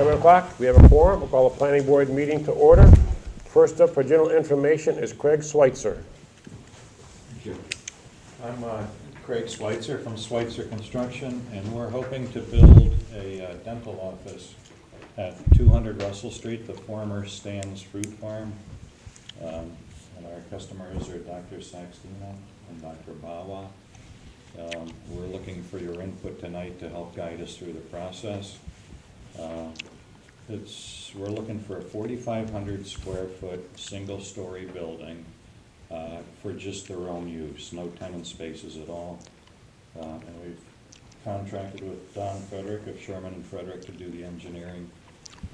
7 o'clock, we have a quorum. We'll call the planning board meeting to order. First up for general information is Craig Switzer. Thank you. I'm Craig Switzer from Switzer Construction, and we're hoping to build a dental office at 200 Russell Street, the former Stan's Fruit Farm. And our customers are Dr. Saxtina and Dr. Bawa. We're looking for your input tonight to help guide us through the process. We're looking for a 4,500 square foot, single-story building for just their own use, no tenant spaces at all. And we've contracted with Don Frederick of Sherman and Frederick to do the engineering,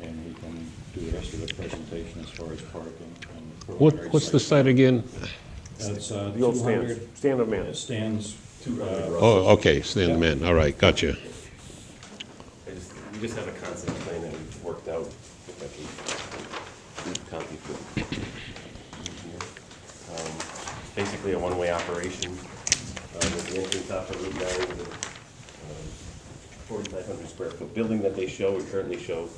and he can do the rest of the presentation as far as parking. And What's the site again? It's The old Stand of Man. Stands. Oh, okay, Stand the Man, all right, gotcha. We just have a concept plan that we've worked out. If I can copy for basically a one-way operation with the entrance off of Route 9, with a 4,500 square foot building that they show. We currently show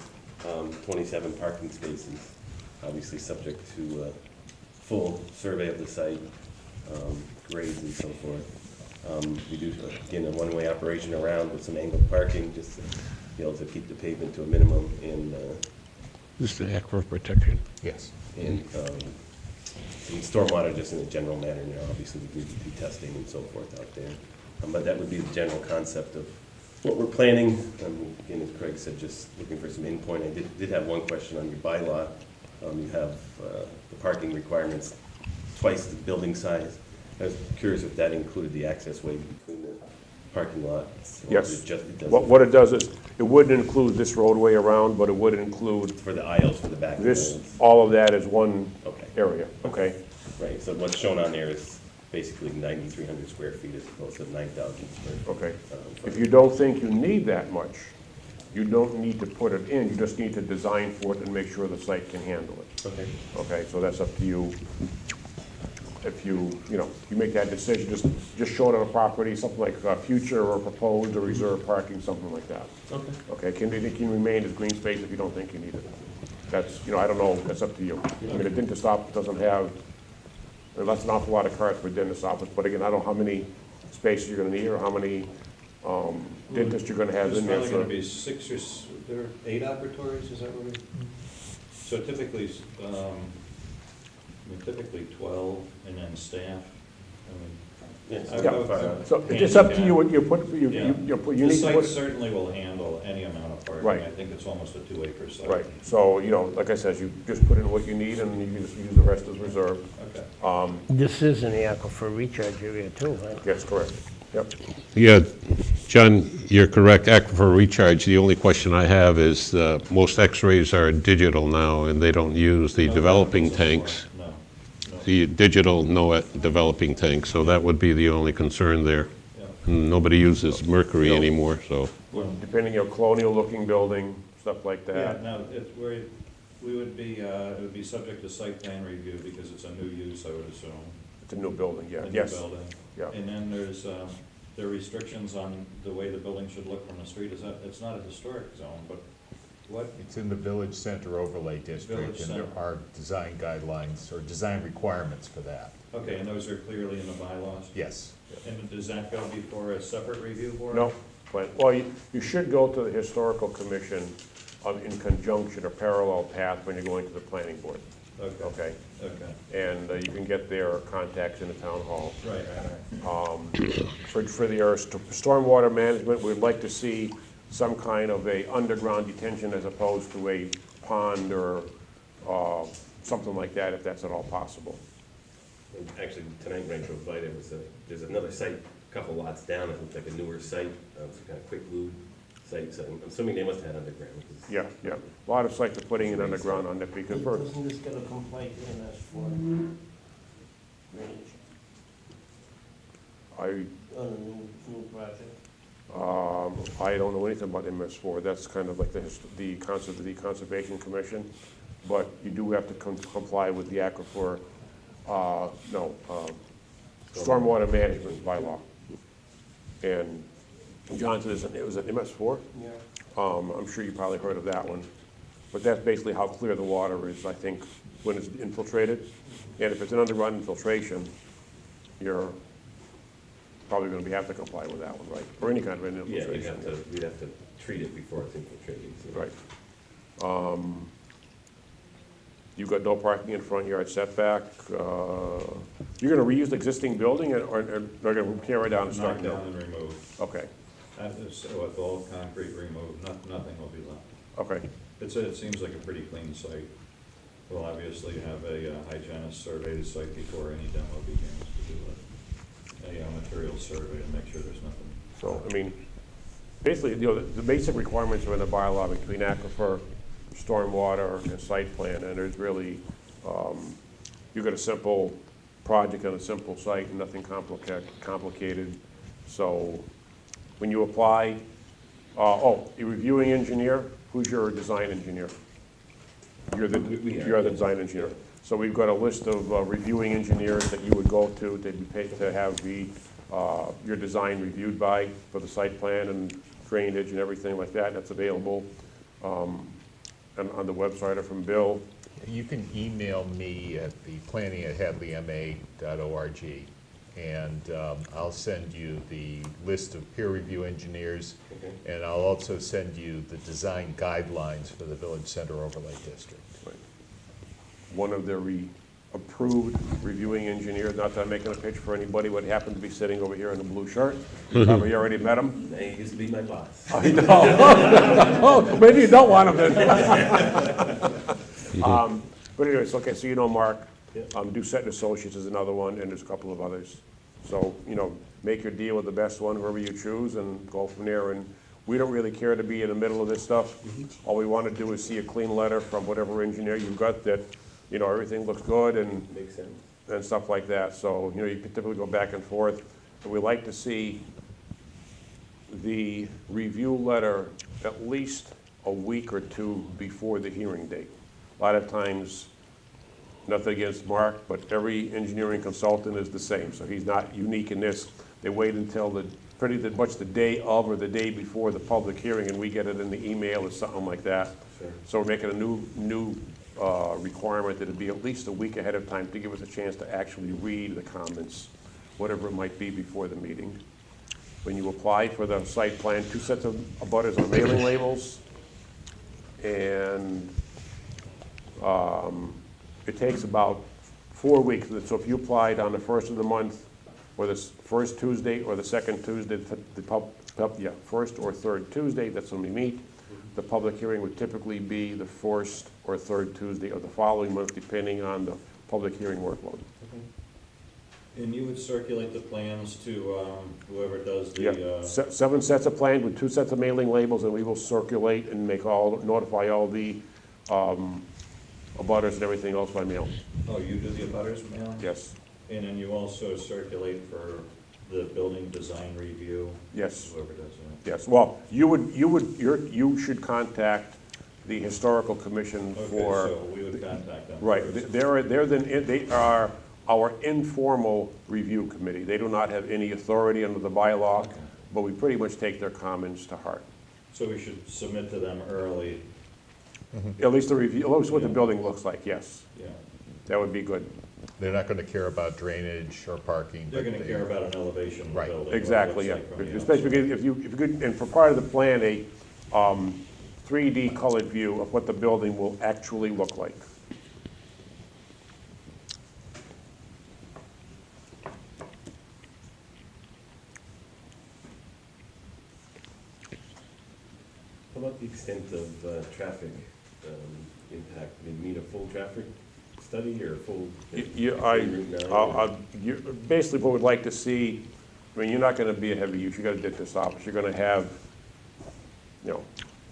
27 parking spaces, obviously subject to full survey of the site, grades and so forth. We do, again, a one-way operation around with some angled parking, just to be able to keep the pavement to a minimum, and This is the aquifer protection. yes, and stormwater just in a general manner. Obviously we do testing and so forth out there, but that would be the general concept of what we're planning. Again, as Craig said, just looking for some endpoint. I did have one question on your bylaw. You have the parking requirements twice the building size. I was curious if that included the access way between the parking lots. Or Yes. is it just, it doesn't? What it does is, it wouldn't include this roadway around, but it would include For the aisles for the back of the this, buildings. all of that is one Okay. area, okay? Right, so what's shown on there is basically 9,300 square feet as opposed to 9,000 square feet. Okay. If you don't think you need that much, you don't need to put it in, you just need to design for it and make sure the site can handle it. Okay. Okay, so that's up to you. If you make that decision, just show it on a property, something like future or proposed or reserved parking, something like that. Okay. Okay, it can remain as green space if you don't think you need it. That's, I don't know, that's up to you. I mean, a dentist office doesn't have, that's an awful lot of cars for a dentist office, but again, I don't know how many spaces you're gonna need or how many dentists you're gonna have There's in there. probably gonna be 6 or there are 8 operatories, is that what we? So typically, typically 12, and then staff. Yes. So it's up to you what you put, you Yeah. need The to site put. certainly will handle any amount of parking. Right. I think it's almost a 2-acre site. Right, so, like I said, you just put in what you need and you can just use the rest as reserve. Okay. This is an aquifer recharge area too, right? Yes, correct. Yep. Yeah, John, you're correct, aquifer recharge. The only question I have is, most x-rays are digital now, and they don't use the No, developing no, tanks. No, no. The digital, no developing tanks, so that would be the only concern there. Yeah. Nobody uses mercury No. anymore, so. Depending on colonial-looking building, stuff like Yeah, that. no, we would be, it would be subject to site plan review because it's a new use, I would assume. It's a new building, yeah, A new yes. building. Yeah. And then there are restrictions on the way the building should look from the street. It's not a historic zone, but what? It's in the Village Center Overlay District, Village and Center. there are design guidelines or design requirements for that. Okay, and those are clearly in the bylaws? Yes. And does that go before a separate review board? No, but, well, you should go to the Historical Commission in conjunction or parallel path when you're going to the planning board, Okay, okay? okay, And you can get their contacts in the town hall. right, right. For the stormwater management, we'd like to see some kind of a underground detention as opposed to a pond or something like that, if that's at all possible. Actually, tonight when I drove by, there's another site, a couple lots down, it looks like a newer site, it's kind of quick lube site, so I'm assuming they must have had underground. 'Cause- Yeah, yeah. A lot of sites are putting it underground on it because first, Doesn't this get a complaint in MS4 range I on a new project? I don't know anything about MS4. That's kind of like the Conservation Commission, but you do have to comply with the aquifer, stormwater management bylaw. And John said it was an MS4? Yeah. I'm sure you probably heard of that one. But that's basically how clear the water is, I think, when it's infiltrated. And if it's an underground infiltration, you're probably gonna have to comply with that one, right? Or any kind of an Yeah, infiltration. we'd have to treat it before it's infiltrating. so. Right. You've got no parking in front yard setback. You're gonna reuse the existing building or they're gonna tear it down and start Knock new? down and remove. Okay, So with all concrete removed, nothing will be left. okay, It seems like a pretty clean site. We'll obviously have a hygienist survey the site before any demo begins to do a material survey and make sure there's nothing. so, I mean, basically, the basic requirements are in the bylaw between aquifer, stormwater, and site plan, and there's really, you've got a simple project on a simple site, and nothing complicated. So, when you apply, your reviewing engineer, who's your design engineer? You're the design engineer. So we've got a list of reviewing engineers that you would go to be paid to have your design reviewed by for the site plan and drainage and everything like that. That's available on the website or from Bill. You can email me at the planning@hadleyma.org, and I'll send you the list of peer review engineers, Okay. and I'll also send you the design guidelines for the Village Center Overlay District. One of the approved reviewing engineers, not that I'm making a pitch for anybody, but happened to be sitting over here in the blue shirt. You already met him? He used to be my boss. Oh, maybe you don't want him then. But anyways, okay, so you know Mark. Yeah. Doucette and Associates is another one, and there's a couple of others. So, make your deal with the best one, whoever you choose, and go from there. And we don't really care to be in the middle of this stuff. All we want to do is see a clean letter from whatever engineer you've got that, everything looks good and Makes sense. stuff like that. So, you can typically go back and forth. And we like to see the review letter at least a week or two before the hearing date. A lot of times, nothing against Mark, but every engineering consultant is the same, so he's not unique in this. They wait until pretty much the day of or the day before the public hearing, and we get it in the email or something like that. Sure. So we're making a new requirement that it be at least a week ahead of time to give us a chance to actually read the comments, whatever it might be before the meeting. When you apply for the site plan, 2 sets of abutters on mailing labels, and it takes about 4 weeks. So if you applied on the first of the month, or the first Tuesday or the second Tuesday, first or third Tuesday, that's when we meet. The public hearing would typically be the first or third Tuesday of the following month, depending on the public hearing workload. And you would circulate the plans to whoever does Yeah, the, 7 sets of plans with 2 sets of mailing labels, and we will circulate and notify all the abutters and everything else by mail. you do the abutters mailing? Yes, And then you also circulate for the building design review? yes, Whoever does that? yes. Well, you should contact the Historical Commission for. Okay, so we would contact them. Right, first. they are our informal review committee. They do not have any authority under the bylaw, Okay. but we pretty much take their comments to heart. So we should submit to them early, At least what the building looks like, yes. yeah. That would be good. They're not going to care about drainage or parking. They're but gonna they- care about an elevation of the Right, building. what it Exactly, yeah. looks like from the Especially outside. if you could, and for part of the plan, a 3D colored view of what the building will actually look like. How about the extent of traffic impact? I mean, a full traffic study or a full? Basically what we'd like to see, I mean, you're not gonna be a heavy use, you got a dentist's office, you're gonna have,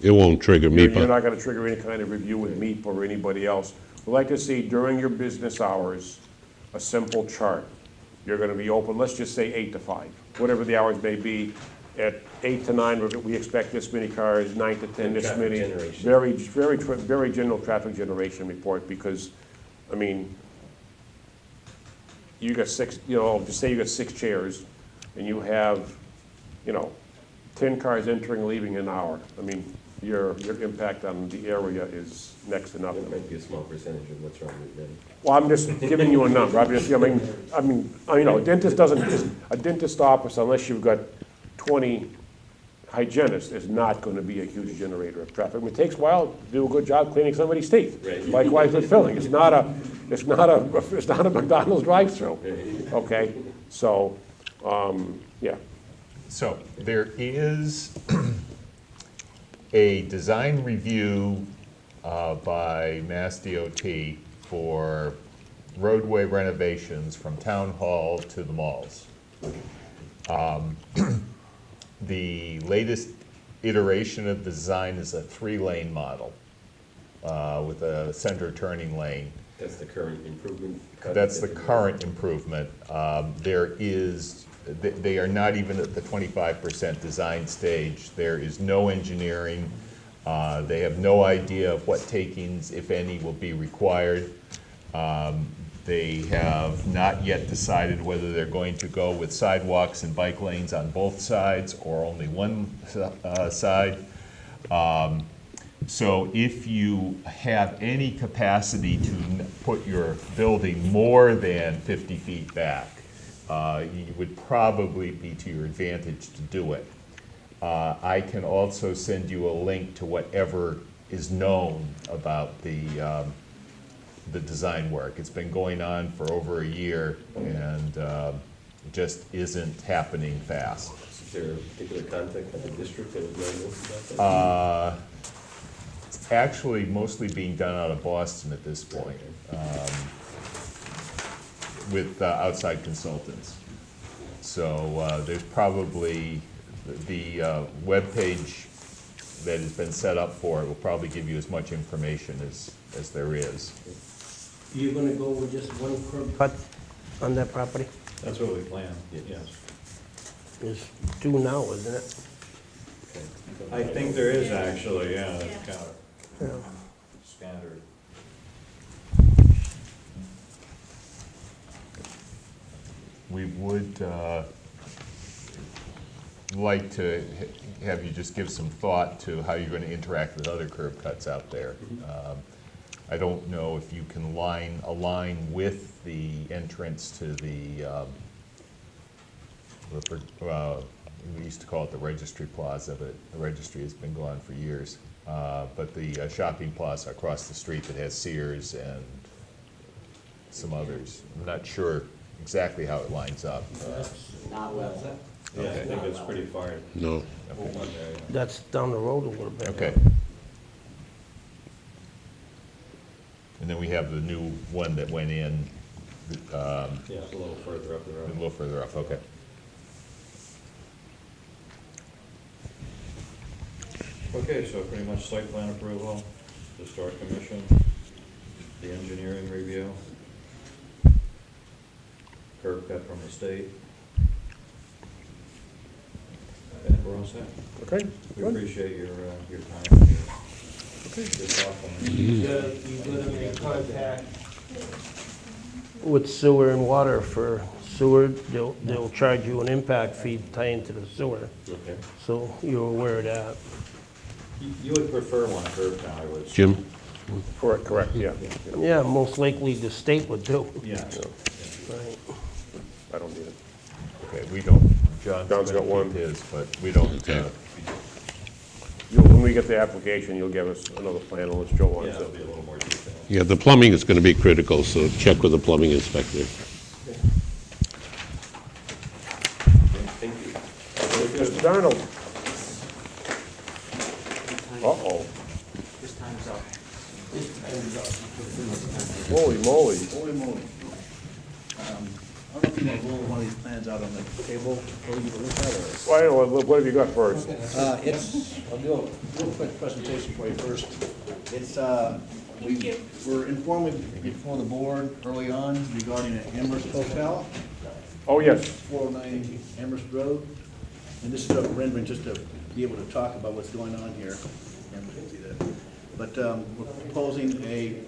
It won't trigger you're MEPA. not gonna trigger any kind of review with MEP or anybody else. We'd like to see during your business hours, a simple chart. You're gonna be open, let's just say 8 to 5, whatever the hours may be. At 8 to 9, we expect this many cars, 9 to 10, this Traffic many. generation. Very general traffic generation report, because, I mean, you got 6, just say you got 6 chairs, and you have, 10 cars entering, leaving an hour. I mean, your impact on the area is next to It nothing. might be a small percentage of what's wrong with them. Well, I'm just giving you a number, obviously, you know, a dentist office, unless you've got 20 hygienists, is not gonna be a huge generator of traffic. I mean, it takes a while to do a good job cleaning somebody's teeth. Right. Likewise with filling, it's not a McDonald's drive-through, okay? So, yeah, So there is a design review by Mass DOT for roadway renovations from Town Hall to the malls. The latest iteration of the design is a 3-lane model with a center turning lane. That's the current improvement. That's the current improvement. They are not even at the 25% design stage. There is no engineering. They have no idea of what takings, if any, will be required. They have not yet decided whether they're going to go with sidewalks and bike lanes on both sides or only one side. So if you have any capacity to put your building more than 50 feet back, you would probably be to your advantage to do it. I can also send you a link to whatever is known about the design work. It's been going on for over a year and it just isn't happening fast. Is there a particular contact at the district that would know this about that? It's actually mostly being done out of Boston at this point, with outside consultants. So there's probably, the webpage that has been set up for it will probably give you as much information as there is. You're gonna go with just one curb cut on that property? That's what we plan, yes. It's due now, isn't it? I think there is actually, yeah, that's kind of Yeah. standard. We would like to have you just give some thought to how you're going to interact with other curb cuts out there. I don't know if you can align with the entrance to we used to call it the Registry Plaza, but the Registry has been gone for years. But the shopping plaza across the street that has Sears and some others. I'm not sure exactly how it lines up. Yeah, I think it's pretty far. No. That's down the road a little bit. Okay. And then we have the new one that went in, Yeah, it's a little further up the a road. little further up, okay. Okay, so pretty much site plan approval, historic commission, the engineering review, curb cut from the state. I think we're all set. okay, We good. appreciate your time and your thoughtfulness. You gotta make contact with sewer and water. For sewer, they'll charge you an impact fee to tie into the sewer, Okay. so you're aware of that. You would prefer one curb cut, I would. Jim? Correct, yeah. Yeah, most likely the state would do. Yeah. Right. I don't need it. Okay, we don't, John's John's got gonna one. keep his, but we don't, Okay. When we get the application, you'll give us another plan unless Joe Yeah, wants it'll it. be a little more detailed. Yeah, the plumbing is going to be critical, so check with the plumbing inspector. Thank you. Mr. Darnold? Uh-oh. Holy moly. Holy moly. I don't know if you want to roll one of these plans out on the table for you to look at, or? What have you got first? I'll do a real quick presentation for you first. It's, we were informed before the board early on regarding an Amherst Hotel, Oh, yes. 409 Amherst Road. And this is a rendering just to be able to talk about what's going on here. Amherst can see that. But we're proposing a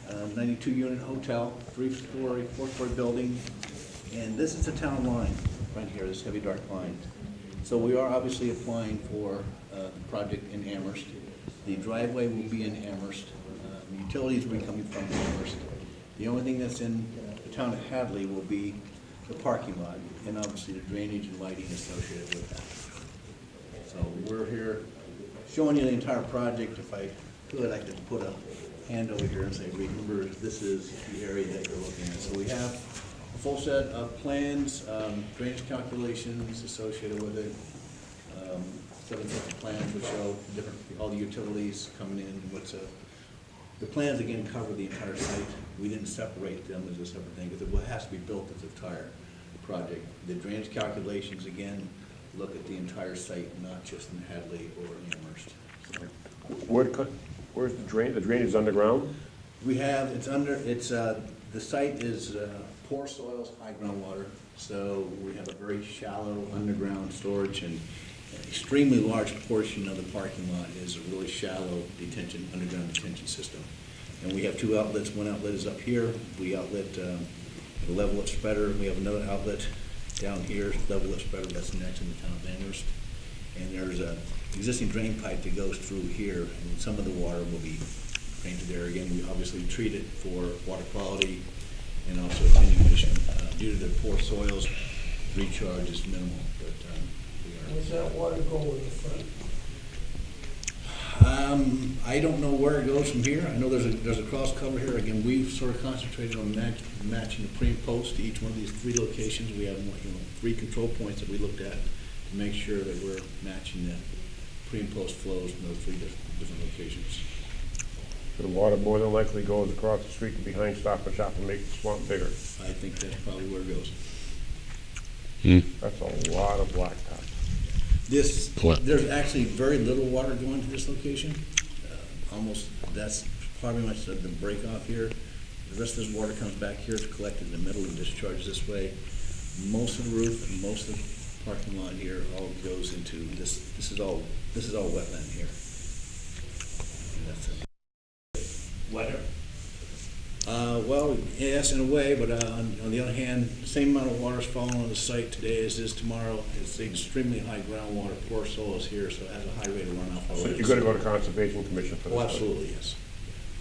92-unit hotel, 3-story, 4-story building. And this is the town line right here, this heavy dark line. So we are obviously applying for a project in Amherst. The driveway will be in Amherst. The utilities will be coming from Amherst. The only thing that's in the town of Hadley will be the parking lot, and obviously the drainage and lighting associated with that. So we're here showing you the entire project. If I could, I could put a hand over here and say, remember, this is the area that you're looking at. So we have a full set of plans, drainage calculations associated with it. 7 sets of plans which show different, all the utilities coming in, the plans again cover the entire site. We didn't separate them as a separate thing, because it has to be built as an entire project. The drainage calculations, again, look at the entire site, not just in Hadley or Amherst. So Where's the drain? The drain is underground? we have, the site is poor soils, high groundwater, so we have a very shallow underground storage, and an extremely large portion of the parking lot is a really shallow underground detention system. And we have 2 outlets. One outlet is up here. We outlet the level up spreader. We have another outlet down here, level up spreader, that's next in the town of Amherst. And there's a existing drain pipe that goes through here, and some of the water will be drained to there. Again, we obviously treat it for water quality and also cleaning condition. Due to the poor soils, recharge is minimal, but Where's that water go in the front? I don't know where it goes from here. I know there's a cross cover here. Again, we've sort of concentrated on matching the pre and post to each one of these 3 locations. We have 3 control points that we looked at to make sure that we're matching the pre and post flows in those 3 different locations. The water more than likely goes across the street and behind Stop and Shop and makes the swamp bigger. I think that's probably where it goes. That's a lot of blacktop. What? There's actually very little water going to this location. That's probably much the break off here. The rest of this water comes back here, it's collected in the middle and discharged this way. Most of the roof and most of the parking lot here all goes into this. This is all wetland here. And that's it. Wetter? Well, yes, in a way, but on the other hand, the same amount of water is falling on the site today as is tomorrow. It's extremely high groundwater, poor soils here, so it has a high rate of runoff. So you're gonna go to Conservation Commission for this? Oh, absolutely, yes.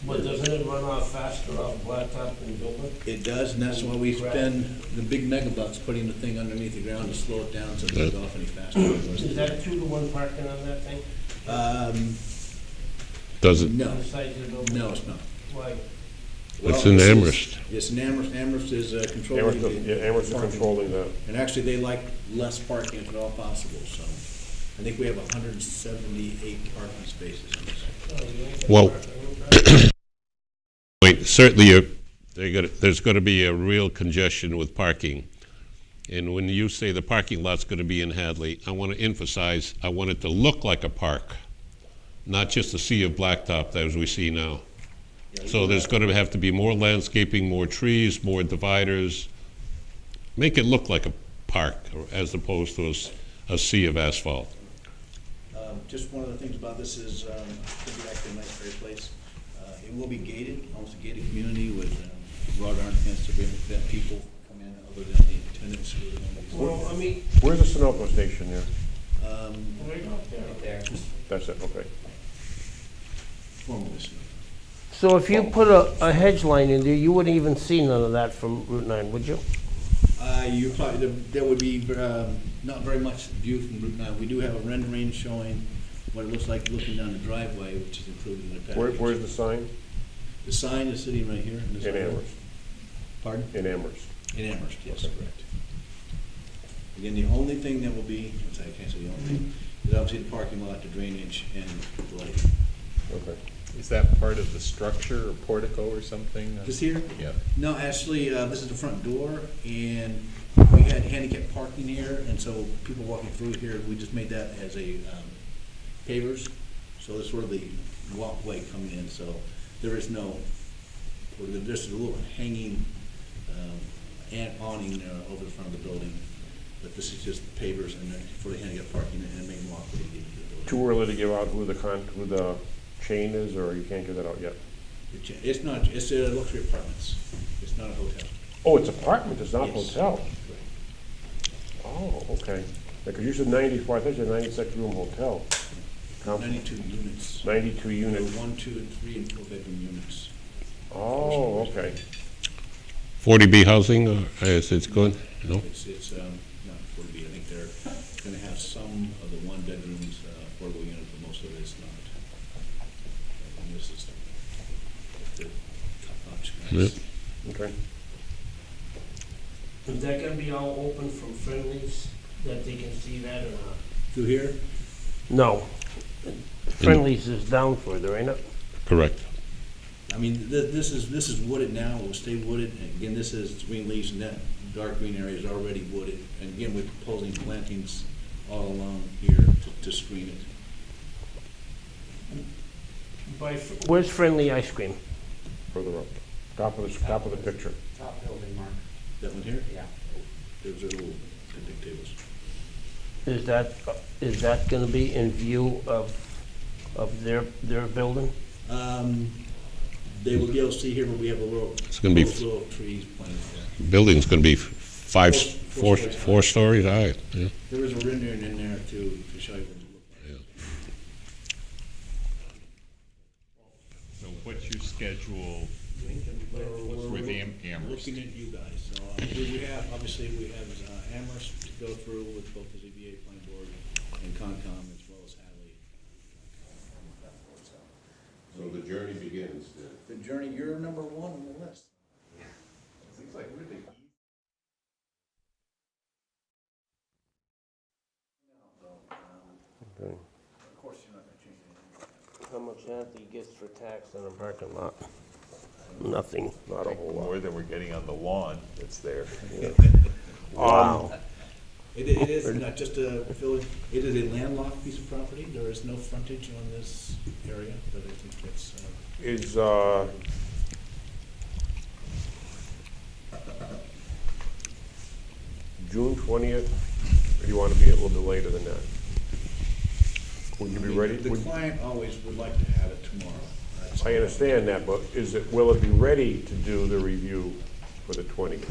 But doesn't it run off faster off blacktop than building? It does, and that's why we spend the big mega bucks putting the thing underneath the ground to slow it down so it doesn't go off any faster. Is that 2-to-1 parking on that thing? Does it? No, On the sides of the building? no, it's not. Why? It's Well, in this is- Amherst. Yes, in Amherst. Amherst is controlling Amherst is parking. controlling the, And actually, they like less parking if at all possible, so I think we have 178 parking spaces in this. Oh, you ain't got Well- parking. Wait, certainly, there's going to be a real congestion with parking. And when you say the parking lot's going to be in Hadley, I want to emphasize, I want it to look like a park, not just a sea of blacktop as we see now. So there's going to have to be more landscaping, more trees, more dividers. Make it look like a park as opposed to a sea of asphalt. Just one of the things about this is, it could be actually a nice fair place. It will be gated, almost a gated community with wrought iron fence to prevent people come in other than the tenants who are going to Well, I mean, where's the Sunoco station there? right up there. That's it, okay. formally. So if you put a hedge line in there, you wouldn't even see none of that from Route 9, would you? You probably, there would be not very much view from Route 9. We do have a rendering showing what it looks like looking down the driveway, which is included in the package. Where's the sign? The sign is sitting right here. this In area. Amherst. Pardon? In Amherst. In Amherst, yes, correct. Again, the only thing that will be, I can't say the only thing, is obviously the parking lot, the drainage, and the lighting. Okay. Is that part of the structure or portico or something? This here? Yeah. No, actually, this is the front door, and we had handicap parking here, and so people walking through here, we just made that as a pavers. So that's sort of the walkway coming in, so there is no, there's a little hanging awning over the front of the building, but this is just pavers and then for the handicap parking and the main walkway. Too early to give out who the chain is, or you can't give that out yet? It's not, it's luxury apartments. It's not a hotel. Oh, it's apartment, it's not Yes. hotel. Oh, okay. Because you said 94, I thought you said 96 room hotel. No. 92 units. 92 They're units. 1, 2, and 3, and 4-bedroom units. Oh, okay. 40B housing, or is it good? No? It's not 40B. I think they're going to have some of the 1-bedrooms affordable units, but most of it is not. And this is the top-notch guys. Yep. Okay. Is that gonna be all open from Friendlies, that they can see that or not? Through here, No. Friendlies is down further, ain't it? Correct. I mean, this is wooded now, it will stay wooded, and again, this is green leaves, and that dark green area is already wooded, and again, we're proposing plantings all along here to screen it. Where's Friendly Ice Cream? Further up. Top of the picture. Top building, Mark. That one here? Yeah. There's a little picnic tables. Is that gonna be in view of their building? They will be able to see here, but we have a little, It's gonna be- little trees planted there. Building's gonna be four Four stories high. stories high, yeah. There is a rendering in there to show you what it looks like. So what's your schedule with Amherst? Looking at you guys, so we have, obviously, we have Amherst to go through with both the ZBA, planning board, and Concom, as well as Hadley. So the journey begins then. The journey, you're number one on the list. Seems like really Okay. Of course, you're not gonna change anything. How much Anthony gets for tax on a parking lot? Nothing. Not a whole lot. more than we're getting on the lawn that's there. Wow. It is not just a, it is a landlocked piece of property, there is no frontage on this area, but I think that's, Is, June 20th, or do you want to be a little bit later than that? Would you be ready? The Would- client always would like to have it tomorrow. That's- I understand that, but will it be ready to do the review for the 20th?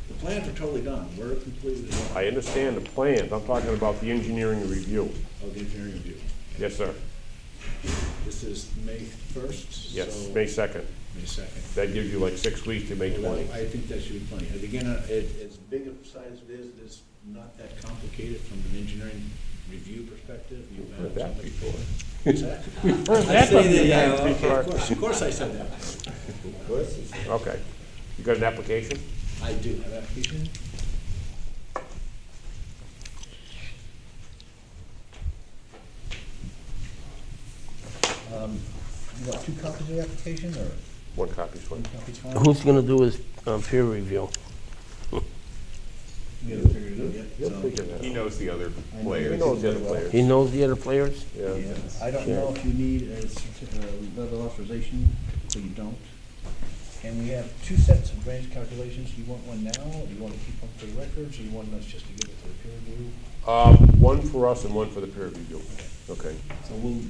The plans are totally done, we're completely done. I understand the plans, I'm talking about the engineering review. Of the engineering review. Yes, sir. This is May 1st? Yes, so May 2nd. May 2nd. That gives you like 6 weeks to May 20. I think that should be plenty. And again, as big a size as it is not that complicated from an engineering review perspective. You have Heard that somebody- before. Exactly. Heard I that say that, yeah, before. okay, of course I said that. Okay. You got an application? I do have application. You got 2 copies of the application, or One copy's fine. 1 copy's fine? Who's gonna do his peer review? You haven't figured it out yet? He'll So- figure that He out. knows the other He players. knows the other players. He knows the other players? Yeah. Yeah. I don't know if you need a letter of authorization, so you don't. And we have 2 sets of drainage calculations. Do you want one now, or do you want to keep one for the records, or you want us just to give it to the peer review? One for us and one for the peer review. Okay. So we'll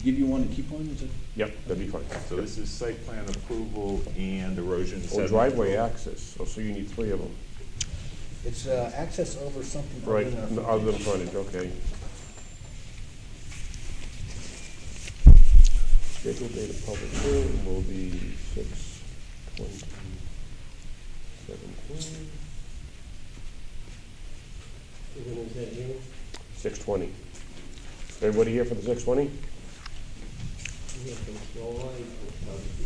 give you one and keep one, is it? Yep, that'd be fine. So this is site plan approval and erosion Or sediment. driveway access, so you need 3 of them. It's access over something other Right, than our other than frontage. frontage, okay. Scheduled date of public hearing will be 6/20/17. When is that hearing? 6/20. Everybody here for the 6/20? Yeah, from Snow White, will probably be,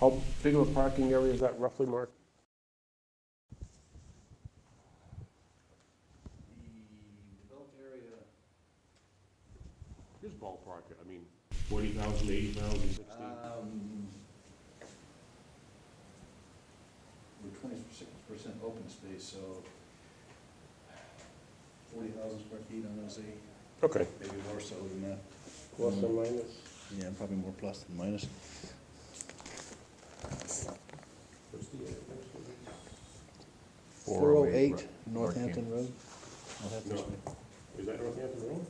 How big of a parking area is that roughly, Mark? The developed area, Just ballpark it, I mean, 40,000, 80,000, 60? we're 26% open space, so 40,000 square feet, I'm gonna say, Okay. maybe more so than that. plus or minus? Yeah, probably more plus than minus. What's the address? 408 Northampton Road. Northampton No. Street. Is that Northampton Road?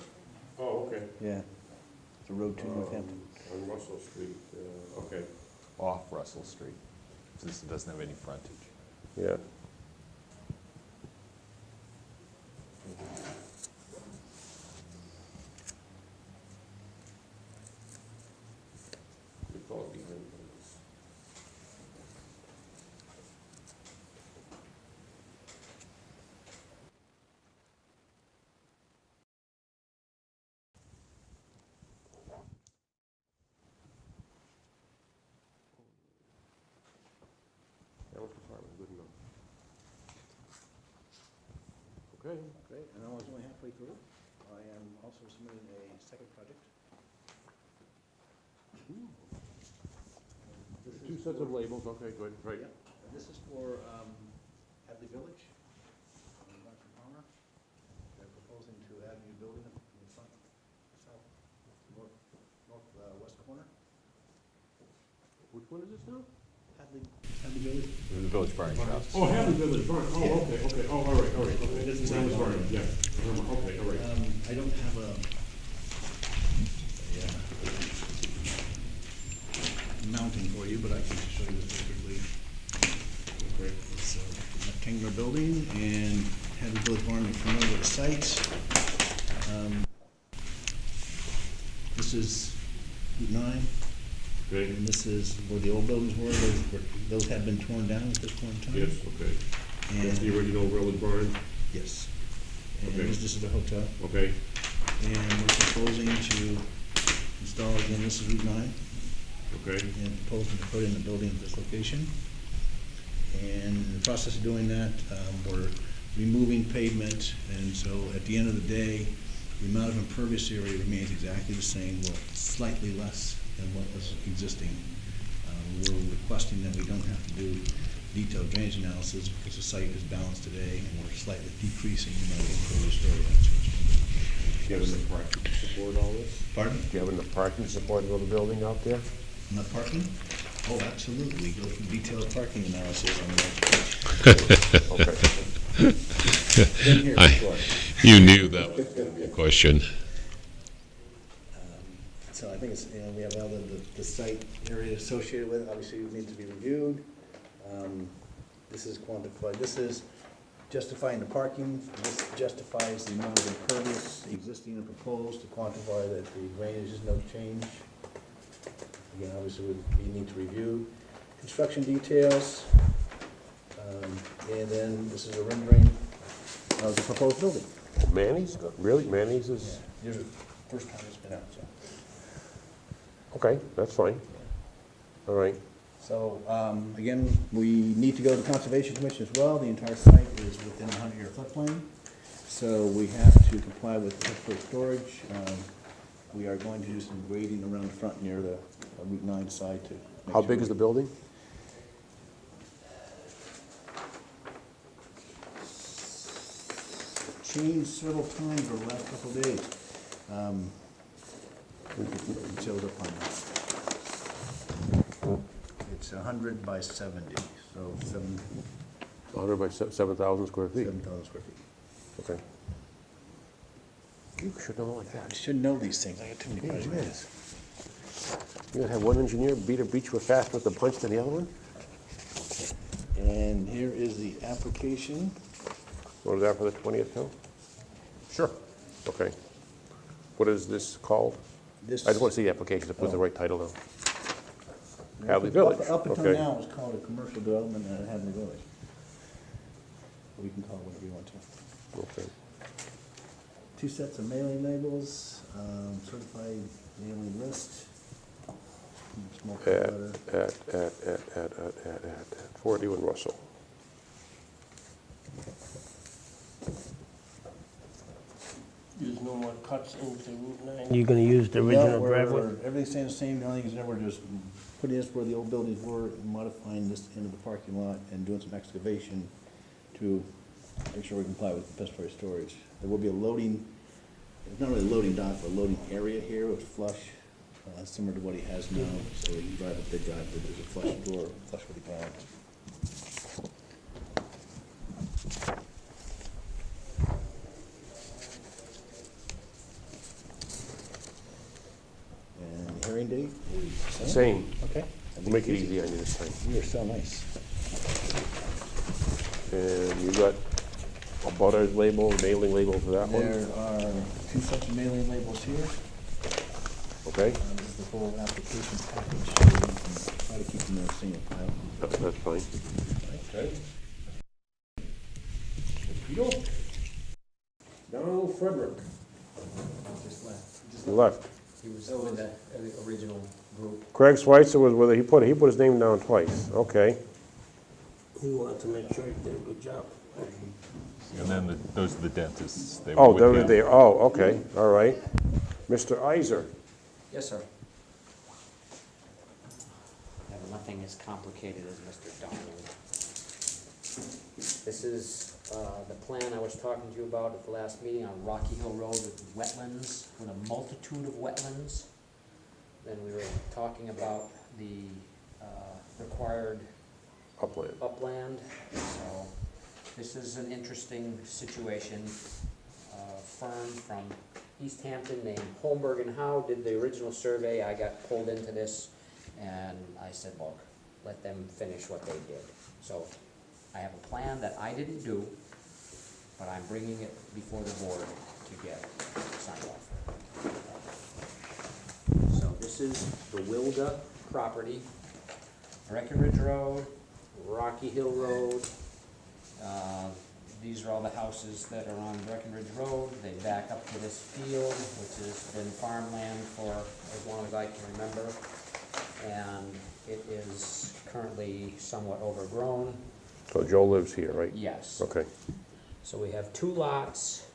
Oh, okay. Yeah, it's a road to Northampton. On Russell Street, okay, Off Russell Street, since it doesn't have any frontage. yeah. We call it behind things. Health Department, good enough. Okay. Great, and I was only halfway through. I am also submitting a second project. This is Two sets of for- labels, okay, good, right. Yep, and this is for Hadley Village, Dr. Palmer. They're proposing to add a new building in the front, south, northwest corner. Which one is this now? Hadley Village. The Village Barn Shops. Oh, Hadley Village, right, oh, okay, oh, all right, okay. This is That was a- right, yeah, okay, all right. I don't have a mounting for you, but I can show you this very quickly. Okay. It's a rectangular building, and Hadley Village Barn, you're familiar with the site. This is Route 9, Okay, and this is where the old buildings were. Those have been torn down at this point in time. yes, okay. That's the And, original Village Barn, yes. And Okay. this is the hotel. okay, And we're proposing to install, again, this is Route 9. okay, And proposing to put in the building at this location. And in the process of doing that, we're removing pavement, and so at the end of the day, the amount of impervious area remains exactly the same, well, slightly less than what was existing. We're requesting that we don't have to do detailed drainage analysis because the site is balanced today, and we're slightly decreasing the amount of impervious area. do you have enough parking to support all this? Pardon? Do you have enough parking to support the little building out there? Not parking? Oh, absolutely. We go through detailed parking analysis on the Okay. Been here before. You knew that was going to be a question. So I think it's, we have all the site area associated with it, obviously it needs to be reviewed. This is quantified, this is justifying the parking, this justifies the amount of impervious existing and proposed to quantify that the drainage is no change. Again, obviously we need to review construction details. And then this is a rendering of the proposed building. Manny's, really? Manny's is, Here's the first time it's been out, so. okay, that's fine. All right, So, again, we need to go to the Conservation Commission as well. The entire site is within a 100-year floodplain. So we have to comply with temporary storage. We are going to do some grading around the front near the Route 9 side to. make how sure big is the building? Changed several times over the last couple of days. It shows up on that. It's 100 by 70, so 100 by 7,000 square feet? 7,000 square feet. Okay. You should know like I that. should know these things, I got too many Yeah, projects. You gonna have one engineer beat you faster with the punch than the other one? And here is the application. What is that for the 20th too? Sure. Okay. What is this called? This. I just want to see the application to put the Oh. right title down. Hadley Village, Up until okay. now, it's called a commercial development at Hadley Village. We can call it whatever you want to. Okay. 2 sets of mailing labels, certified mailing list. Small letter. At 41 Russell. There's no more cuts into Route 9? You're gonna use the original No, driveway? everything's staying the same, the only thing is that we're just putting this where the old buildings were, and modifying this end of the parking lot, and doing some excavation to make sure we comply with pesticide storage. There will be a loading, it's not really a loading dock, but a loading area here with flush, similar to what he has now, so he can drive up the drive, but there's a flush door, flush with the ground. And the hearing hearing date? Same. Okay. We'll make it easy on you this time. You are so nice. And you got a butters label, mailing label for that one, There are 2 sets of mailing labels here. okay? This is the full application package, so you can try to keep them in a single file. That's fine. Okay. Now Frederick, Just left. you left. He was with the original group. Craig Switzer was with it, he put his name down twice, okay. He wanted to make sure he did a good job. And then those are the dentists. They were Oh, with they were him. there, oh, okay, all right. Mr. Iser, Yes, sir. Nothing as complicated as Mr. Donald. This is the plan I was talking to you about at the last meeting on Rocky Hill Road with wetlands, with a multitude of wetlands. Then we were talking about the required upland. upland. So this is an interesting situation. A firm from East Hampton named Holmberg and Howe did the original survey. I got pulled into this and I said, look, let them finish what they did. So I have a plan that I didn't do, but I'm bringing it before the board to get signed off. So this is the Wilga property, Breckenridge Road, Rocky Hill Road. These are all the houses that are on Breckenridge Road. They back up to this field, which has been farmland for as long as I can remember. And it is currently somewhat overgrown. So Joe lives here, right? Yes. Okay, So we have 2 lots,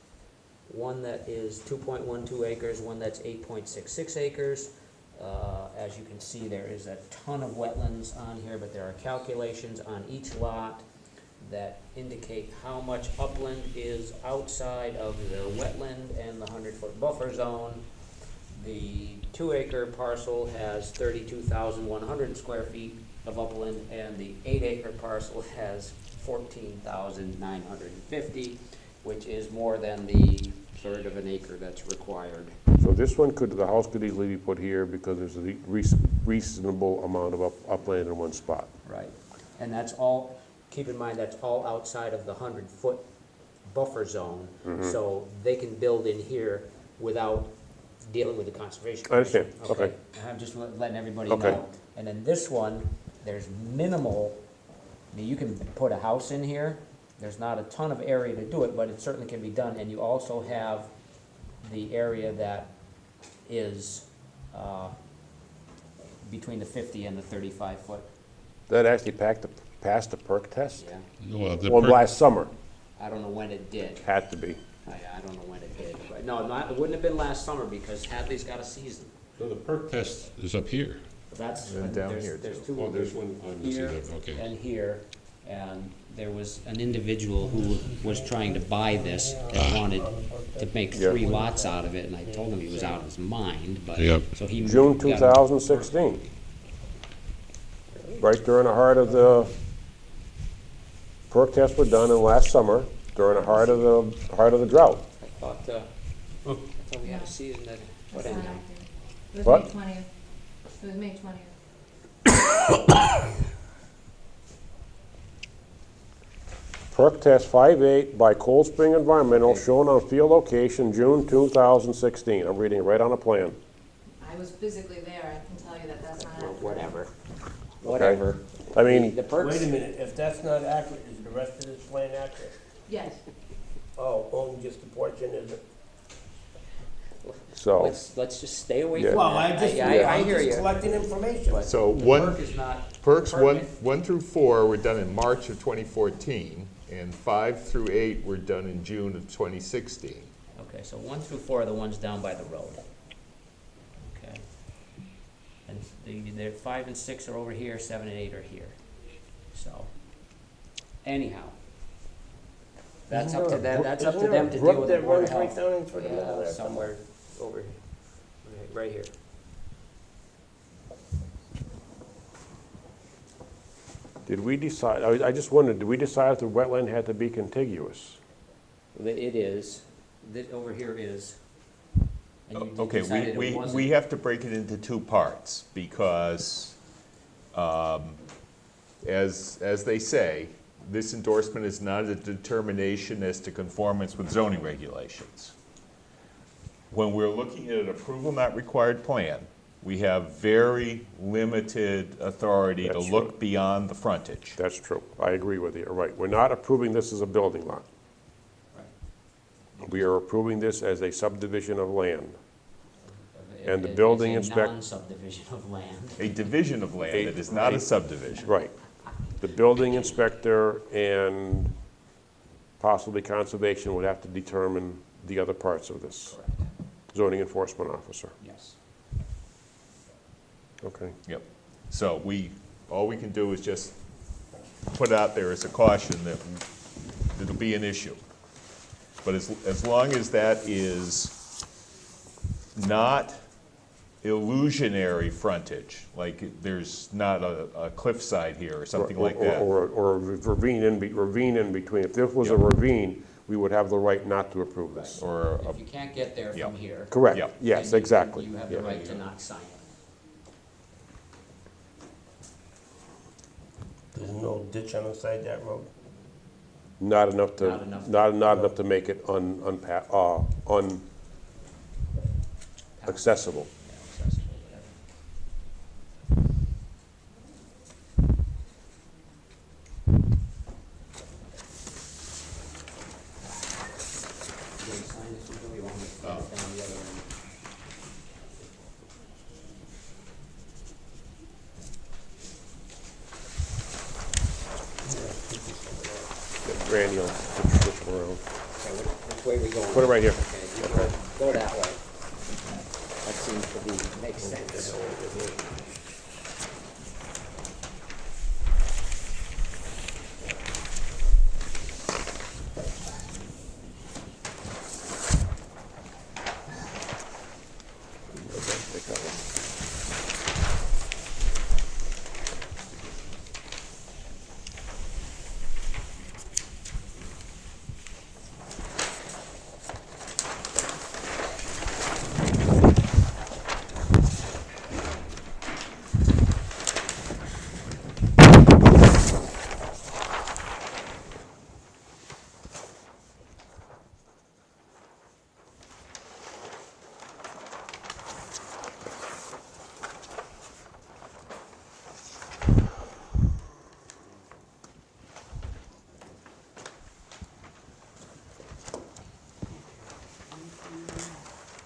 one that is 2.12 acres, one that's 8.66 acres. As you can see, there is a ton of wetlands on here, but there are calculations on each lot that indicate how much upland is outside of the wetland and the 100-foot buffer zone. The 2-acre parcel has 32,100 square feet of upland, and the 8-acre parcel has 14,950, which is more than the third of an acre that's required. so this one the house could easily be put here because there's a reasonable amount of upland in one spot. Right. And that's all, keep in mind, that's all outside of the 100-foot buffer zone. So they can build in here without dealing with the conservation I understand. commission. Okay. And I'm just letting everybody Okay. know. And then this one, there's minimal, I mean, you can put a house in here. There's not a ton of area to do it, but it certainly can be done. And you also have the area that is between the 50 and the 35-foot. That actually passed the perk test? Yeah. Well, the Well, perk- last summer, I don't know when it did. had to be. I don't know when it did, but no, it wouldn't have been last summer because Hadley's got a season. So the perk test is up here. That's, And down there's, here, there's too. two. Oh, there's one, I didn't see Here that, okay. and here, and there was an individual who was trying to buy this and wanted to make Yeah. 3 lots out of it, and I told him he was out of his mind, but, Yep. so he. June got a- 2016. Right during the heart of the, perk tests were done in last summer, during the heart of the drought. I thought we had a season that, but That's not anyhow. accurate. It was What? May 20th. It was May 20th. Perk test 5.8 by Cold Spring Environmental, shown on field location, June 2016. I'm reading it right on the plan. I was physically there. I can tell you that that's not accurate. Whatever. Whatever. I mean, The perks. Wait a minute, if that's not accurate, is the rest of this plan accurate? Yes. Oh, only just a portion, is it? so, Let's just stay away Yeah. from Well, that. I hear you. collecting information. So The one, perk is not. perks pertinent. 1 through 4 were done in March of 2014, and 5 through 8 were done in June of 2016. Okay, so 1 through 4 are the ones down by the road. Okay. And the 5 and 6 are over here, 7 and 8 are here. So, anyhow. That's up to them, that's up to them to deal with the Board of That runs right Health. down in front of Yeah, there. somewhere over here, right here. did we decide, I just wondered, did we decide if the wetland had to be contiguous? It is, this over here is, And you Okay, decided it we wasn't. have to break it into two parts, because, as they say, this endorsement is not a determination as to conformance with zoning regulations. When we're looking at an approval not required plan, we have very limited authority to That's look true. beyond the frontage. That's true. I agree with you. Right. We're not approving this as a building lot. We are approving this as a subdivision of land. And the It- building it's a inspect- non-subdivision of land. A division of land that is not a subdivision. Right. The building inspector and possibly conservation would have to determine the other parts of this. Correct, Zoning enforcement officer. yes. Okay. Yep. So all we can do is just put out there as a caution that it'll be an issue. But as long as that is not illusionary frontage, like there's not a cliffside here or something like that. Or a ravine in between. If this was a ravine, we would have the right not to approve this. Or, If you can't get there Yeah. from here. Correct. Yep. Yes, then exactly. You have the Yeah. right to not sign it. There's no ditch on the side of that road? Not enough to, Not enough. not enough to make it unaccessible. Yeah, accessible, whatever. You gonna sign this, or you want me to stand it down the other end? Randy will switch them around. Okay, which way we going? Put it right here. Okay, you go that way. That seems to be, makes sense. Take that one.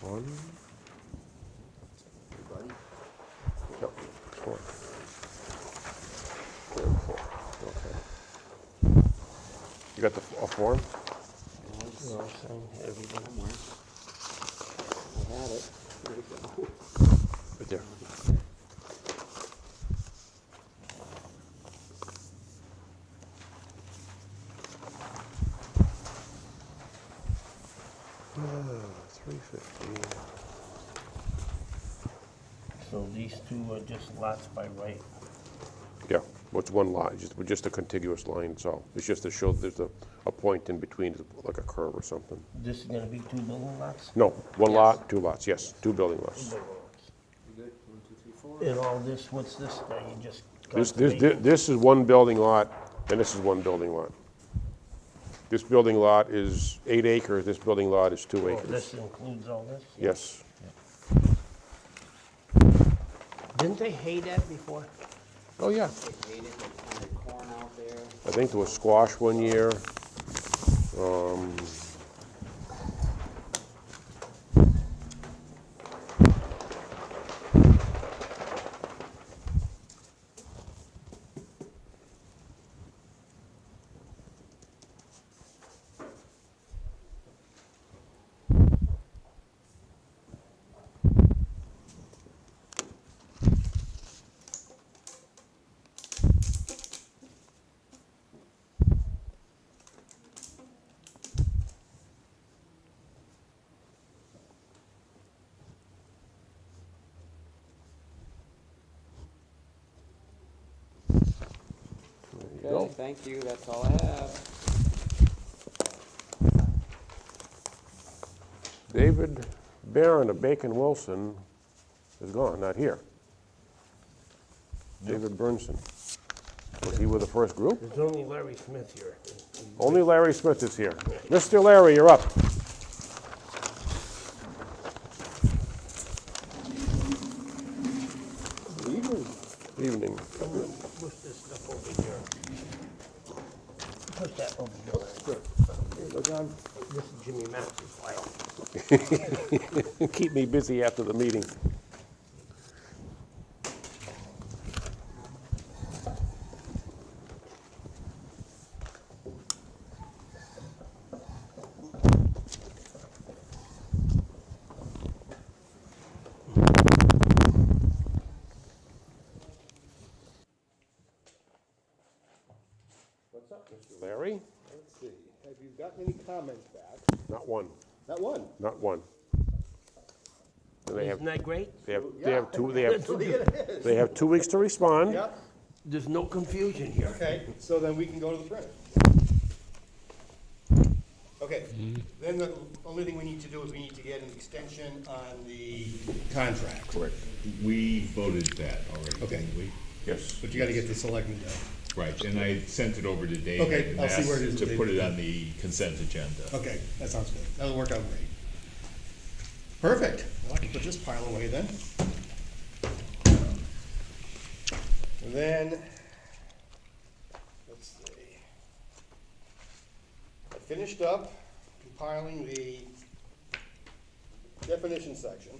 One. Yep, four. And four, okay. You got a form? No, sign everything. I had it. There we go. Right there. $350. So these two are just lots by right? Yeah, what's one lot, just a contiguous line, so it's just to show there's a point in between, like a curve or something. This is gonna be two building lots? No, one Yes. lot, two lots, yes, two building lots. Building lots. You good? 1, 2, 3, 4. And all this, what's this, now you just? This is one building lot, and this is one building lot. This building lot is 8 acres, this building lot is 2 Oh, acres. this includes all this? Yes, Didn't they hay that before? oh yeah, They made it, they planted corn out there. I think there was squash one year. There you Okay, go. thank you, that's all I have. David Baron of Bacon Wilson is gone, not here. David Burnson. Was he with the first group? There's only Larry Smith here. Only Larry Smith is here. Mr. Larry, you're up. Evening. Push this stuff over here. Put that over here. There you go, John. This is Jimmy Max's file. Keep me busy after the meeting. What's up, Mr. Larry? Let's see, have you gotten any comments back? Not one, Not one. not one. And they have, Isn't that great? they have That's what it is. they have 2 weeks to respond. Yep, There's no confusion here. okay, so then we can go to the printer. Okay, then the only thing we need to do is we need to get an extension on the contract. Correct. We voted that already. Okay. didn't we? Yes. But you gotta get the selectmen done. Right, and I sent it over to David. Okay, and I'll see where it asked is. To put it on the consent agenda. Okay, that sounds good. That'll work out great. Perfect. Well, I can put this pile away then. And then, let's see. I finished up compiling the definition section.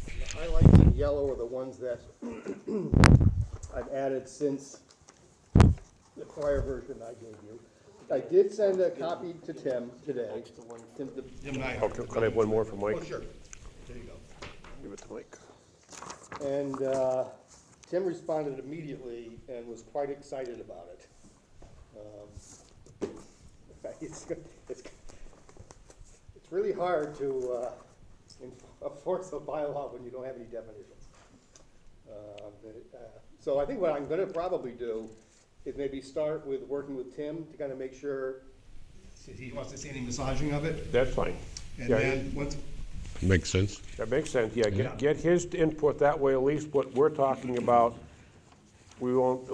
The highlights in yellow are the ones that I've added since the prior version I gave you. I did send a copy to Tim today. Tim Nyhart. Okay, can I have one more for Mike? Oh, sure. There you go. Give it to Mike. And Tim responded immediately and was quite excited about it. It's really hard to enforce a bylaw when you don't have any definitions. So I think what I'm gonna probably do is maybe start with working with Tim to kind of make sure, if he wants to see any massaging of it, That's fine. and Yeah, then once, Makes sense? that makes sense, yeah, get his input, that way at least what we're talking about, we won't,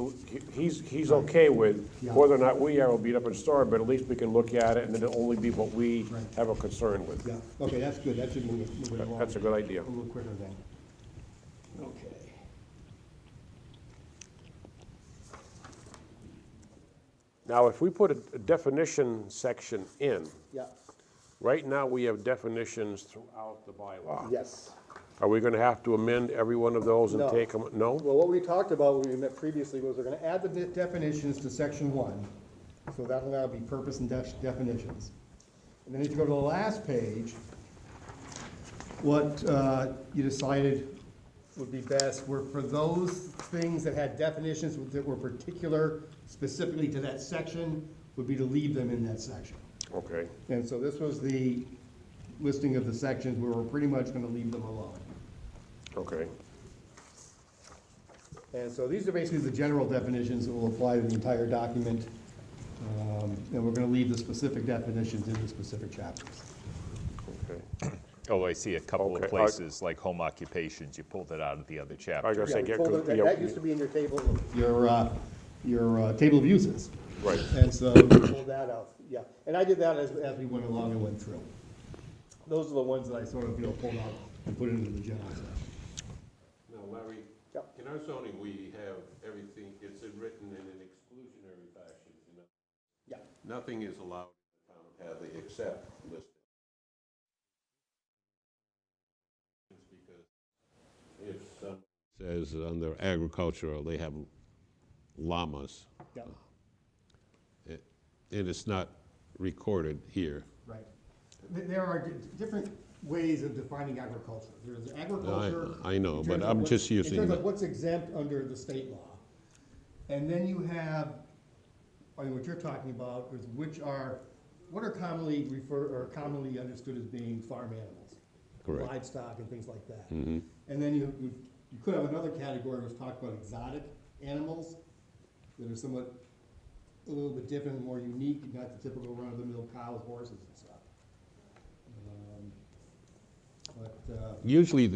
he's okay with, whether or not we are will beat up in store, but at least we can look at it, and then it'll only be what we Right. have a concern with. yeah, okay, that's good, that should move it along. That's a good idea. A little quicker then. Okay. Now, if we put a definition section in, Yeah, right now we have definitions throughout the bylaw. yes. Are we gonna have to amend every one of those and No. take them, no? Well, what we talked about when we met previously was we're gonna add the definitions to section 1. So that'll now be purpose and definitions. And then if you go to the last page, what you decided would be best were for those things that had definitions that were particular specifically to that section, would be to leave them in that section. Okay, And so this was the listing of the sections where we're pretty much gonna leave them alone. okay, And so these are basically the general definitions that will apply to the entire document. And we're gonna leave the specific definitions in the specific chapters. okay. Oh, I see a couple of Okay, places, like home occupations, you pulled it out of the other I was chapter. gonna say, Yeah, get, we pulled it- yeah, that used to be in your table, your table of uses. right, And so we pulled that out, yeah. And I did that as we went along and went through. Those are the ones that I sort of, pulled out and put into the general section. Now, Larry, Yep. in our zoning, we have everything, it's written in an exclusionary fashion, you know? Yeah. Nothing is allowed in the town of Hadley except listing. Because if some says under agricultural, they have llamas, Yeah, and it's not recorded here. right. There are different ways of defining agriculture. There's agriculture. I know, in but terms of I'm what- just using In terms the- of what's exempt under the state law. And then you have, I mean, what you're talking about is what are commonly commonly understood as being farm animals? Correct. Livestock and things like that. Mhm. And then you could have another category which talks about exotic animals that are somewhat a little bit different, more unique, not the typical run-of-the-mill cows, horses and stuff. Usually,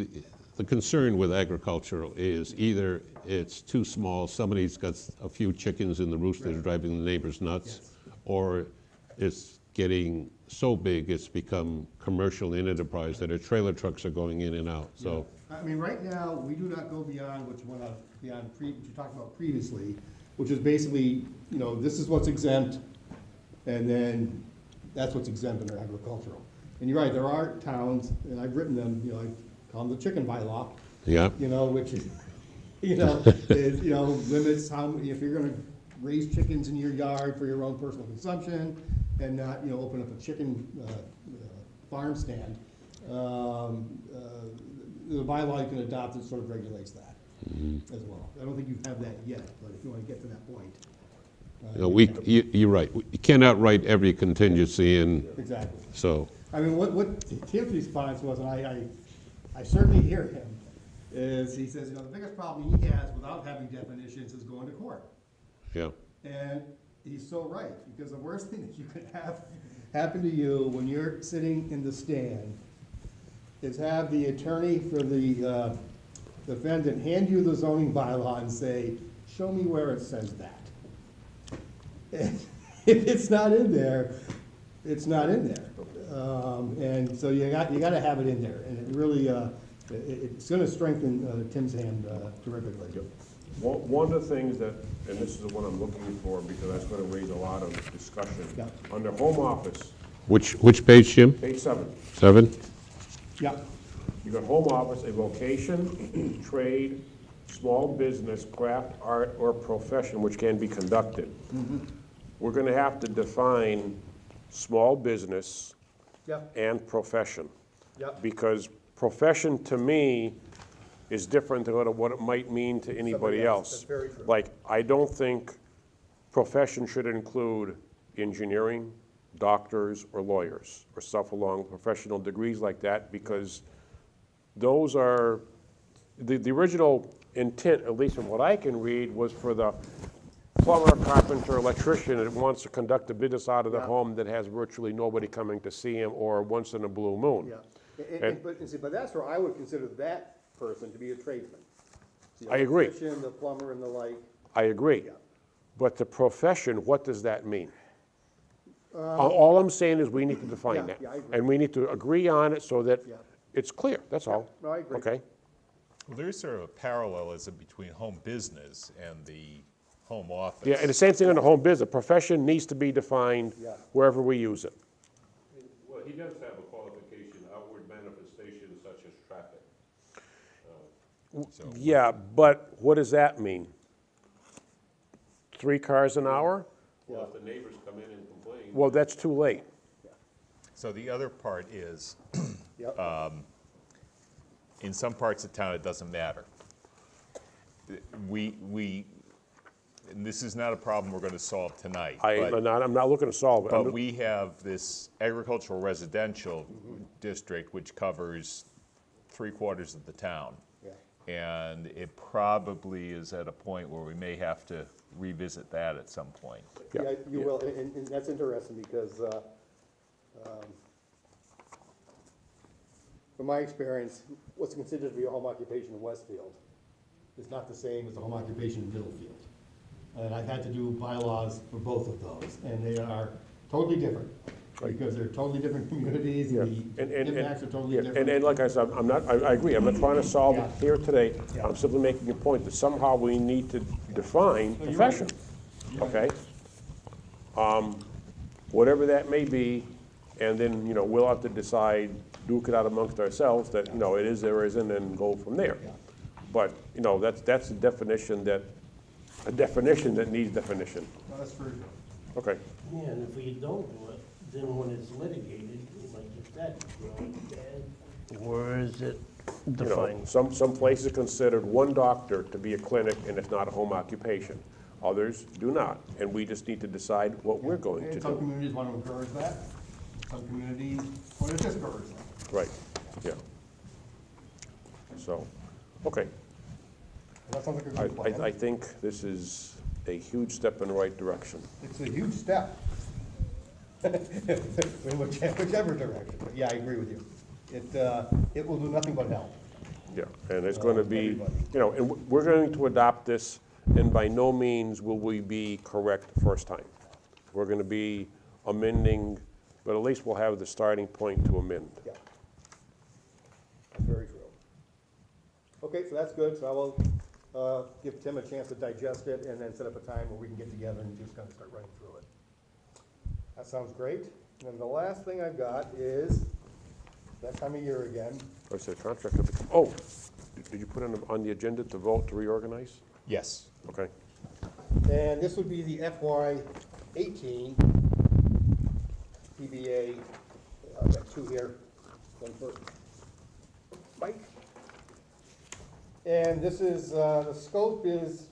the concern with agricultural is either it's too small, somebody's got a few chickens in the roost that are driving the neighbors nuts, or it's getting so big it's become commercial and enterprise that our trailer trucks are going in and out, so. I mean, right now, we do not go beyond what you went out, beyond what you talked about previously, which is basically, you know, this is what's exempt, and then that's what's exempt in our agricultural. And you're right, there are towns, and I've written them, you know, I call them the chicken bylaw, Yeah, you know, which is, limits how, if you're gonna raise chickens in your yard for your own personal consumption, and not, you know, open up a chicken, farm stand, the bylaw you can adopt that sort of regulates that as well. I don't think you have that yet, but if you wanna get to that point. you're right, you cannot write every contingency in, Exactly. so. I mean, what Tim's response was, and I certainly hear him, is he says, you know, the biggest problem he has without having definitions is going to court. Yeah, And he's so right, because the worst thing that you could have happen to you when you're sitting in the stand is have the attorney for the defendant hand you the zoning bylaw and say, show me where it says that. And if it's not in there, it's not in there. And so you gotta have it in there, and it really, it's gonna strengthen Tim's hand terrifically. One of the things that, and this is the one I'm looking for, because that's gonna raise a lot of discussion. Yeah. Under home office, which page, Jim? page 7, 7? Yeah, you got home office, a vocation, trade, small business, craft, art, or profession which can be conducted. We're gonna have to define small business Yep. and profession. Yep. Because profession to me is different than what it might mean to anybody else. That's very true. Like, I don't think profession should include engineering, doctors, or lawyers, or stuff along professional degrees like that, because those are, the original intent, at least from what I can read, was for the plumber, carpenter, electrician that wants to conduct a business out of the Yeah. home that has virtually nobody coming to see him, or once in a blue moon. yeah. But that's where I would consider that person to be a tradesman. I agree. The electrician, the plumber, and the like. I agree. Yeah. But the profession, what does that mean? All I'm saying is we need to define Yeah, that. yeah, I agree. And we need to agree on it so that Yeah. it's clear, that's all. No, I agree. Okay? Well, there's sort of a parallelism between home business and the home office. Yeah, and the same thing on the home business. Profession needs to be defined Yeah. wherever we use it. Well, he does have a qualification, outward manifestations such as traffic. Yeah, but what does that mean? 3 cars an hour? Well, if the neighbors come in and complain. Well, that's too late. So the other part is, Yep. in some parts of town, it doesn't matter. And this is not a problem we're gonna solve tonight. but- I'm not looking to solve it. But we have this agricultural residential district which covers 3/4 of the town. Yeah. And it probably is at a point where we may have to revisit that at some point. Yeah. Yeah, you will, and that's interesting because, from my experience, what's considered to be a home occupation in Westfield is not the same as a home occupation in Middlefield. And I've had to do bylaws for both of those, and they are totally different, because they're totally different communities, Yeah. and And- the and- impacts are totally Yeah, different. and like I said, I agree, I'm not trying to solve it Yeah. here today. Yeah. I'm simply making a point that somehow we need to define No, you're profession, right. okay? Whatever that may be, and then, we'll have to decide, duke it out amongst ourselves, that, it is or isn't, and go from there. But, that's a definition that needs definition. No, that's true. Okay, Yeah, and if we don't do it, then when it's litigated, like you said, where is it defined? some places are considered one doctor to be a clinic, and it's not a home occupation. Others do not, and we just need to decide what we're going to And some do. communities want to encourage that, some communities want to discourage that. Right, yeah. So, okay, That sounds like a good plan. I think this is a huge step in the right direction. It's a huge step. In whichever direction, but yeah, I agree with you. It will do nothing but help. Yeah, and it's going to be, Everybody. you know, and we're going to adopt this, and by no means will we be correct the first time. We're going to be amending, but at least we'll have the starting point to amend. Yeah. That's very true. Okay, so that's good, so I will give Tim a chance to digest it and then set up a time where we can get together and just kind of start running through it. That sounds great. And then the last thing I've got is that time of year again. I said contract, oh, did you put on the agenda to vote to reorganize? Yes. Okay. And this would be the FY 18 PBA. I've got two here, one for Mike. And this is, the scope is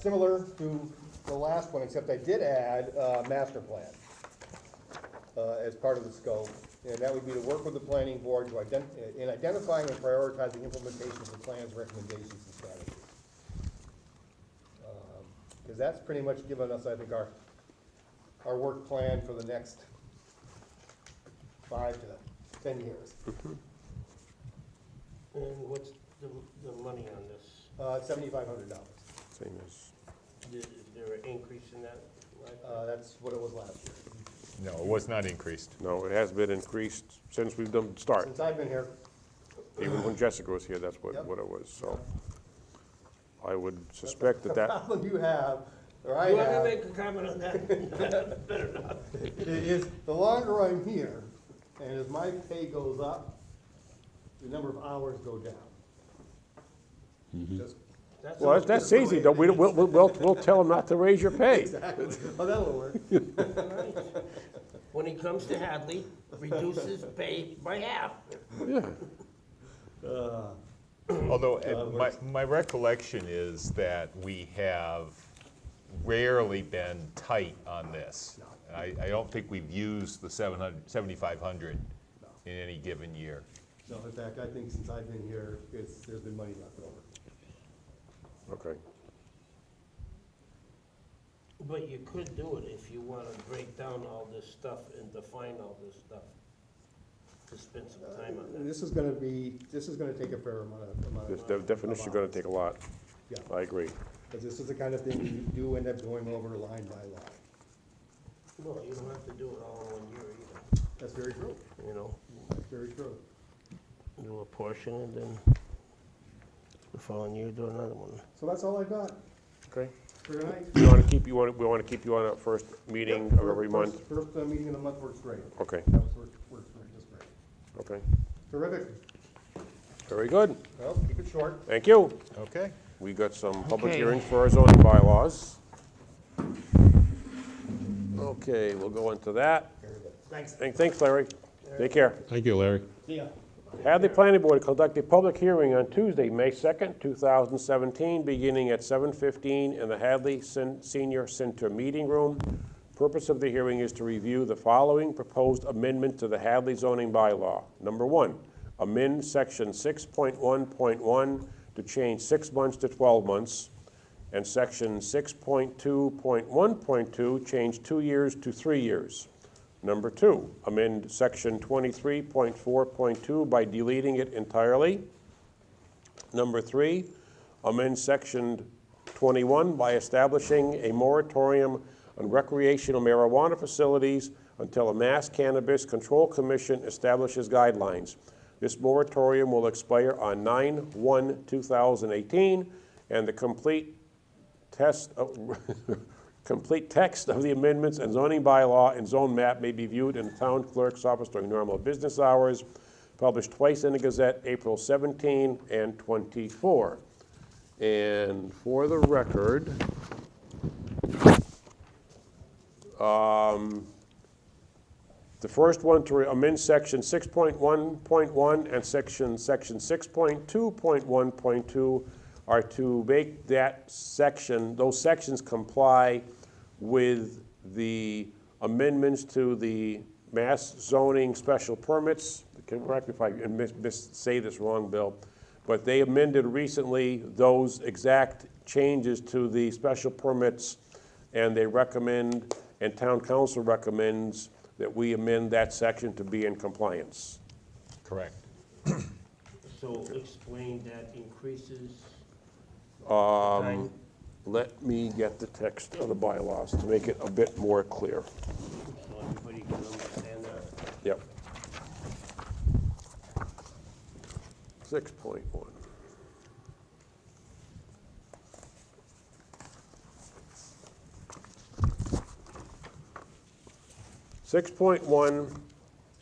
similar to the last one, except I did add master plan as part of the scope. And that would be to work with the planning board to in identifying and prioritizing implementation of the plan's recommendations and strategies. Because that's pretty much given us, I think, our work plan for the next 5 to 10 years. And what's the money on this? $7,500. Same as, Is there an increase in that? That's what it was last year. No, it was not increased. no, it has been increased since we've done start. Since I've been here, Even when Jessica was here, that's what Yep. it was, so. I would suspect the that problem you have, or I You want to have, make a comment on that? Better not. is the longer I'm here, and as my pay goes up, the number of hours go down. Just- well, that's easy, though. We'll tell them not to raise your pay. Exactly. Oh, that'll work. When he comes to Hadley, reduce his pay by half. Yeah. Although, my recollection is that we have rarely been tight on this. I don't think we've used the 7,500 in any given year. No, in fact, I think since I've been here, there's been money left over. Okay. But you could do it if you want to break down all this stuff and define all this stuff. To spend some time on And that. this is gonna take a fair amount This of. definition is gonna take a lot. Yeah, I agree. because this is the kind of thing you do end up going over line by line. Well, you don't have to do it all in 1 year either, That's very true. you know? That's very true. Do a portion and then the following year do another one. So that's all I've got Okay. for tonight. We want to keep you on that first meeting of every month? First meeting of the month works great. Okay, That works great, just great. okay. Terrific. Very good. Well, keep it short. Thank you. Okay. We got some public Okay. hearings for our zoning bylaws. Okay, we'll go into that. Thanks. Thanks, Larry. Take care. Thank you, Larry. See ya. Hadley Planning Board conduct a public hearing on Tuesday, May 2nd, 2017, beginning at 7:15 in the Hadley Senior Center Meeting Room. Purpose of the hearing is to review the following proposed amendment to the Hadley zoning bylaw. Number 1, amend section 6.1.1 to change 6 months to 12 months, and section 6.2.1.2 change 2 years to 3 years. Number 2, amend section 23.4.2 by deleting it entirely. Number 3, amend section 21 by establishing a moratorium on recreational marijuana facilities until a Mass Cannabis Control Commission establishes guidelines. This moratorium will expire on 9/1/2018, and the complete text of the amendments and zoning bylaw and zone map may be viewed in the town clerk's office during normal business hours, published twice in the Gazette, April 17 and 24. And for the record, the first one to amend section 6.1.1 and section 6.2.1.2 are to make those sections comply with the amendments to the mass zoning special permits. Correct me if I say this wrong, Bill, but they amended recently those exact changes to the special permits, and they recommend, and town council recommends, that we amend that section to be in compliance. Correct. So explain that increases time. Let me get the text of the bylaws to make it a bit more clear. So everybody can understand that. Yep. 6.1. Six point one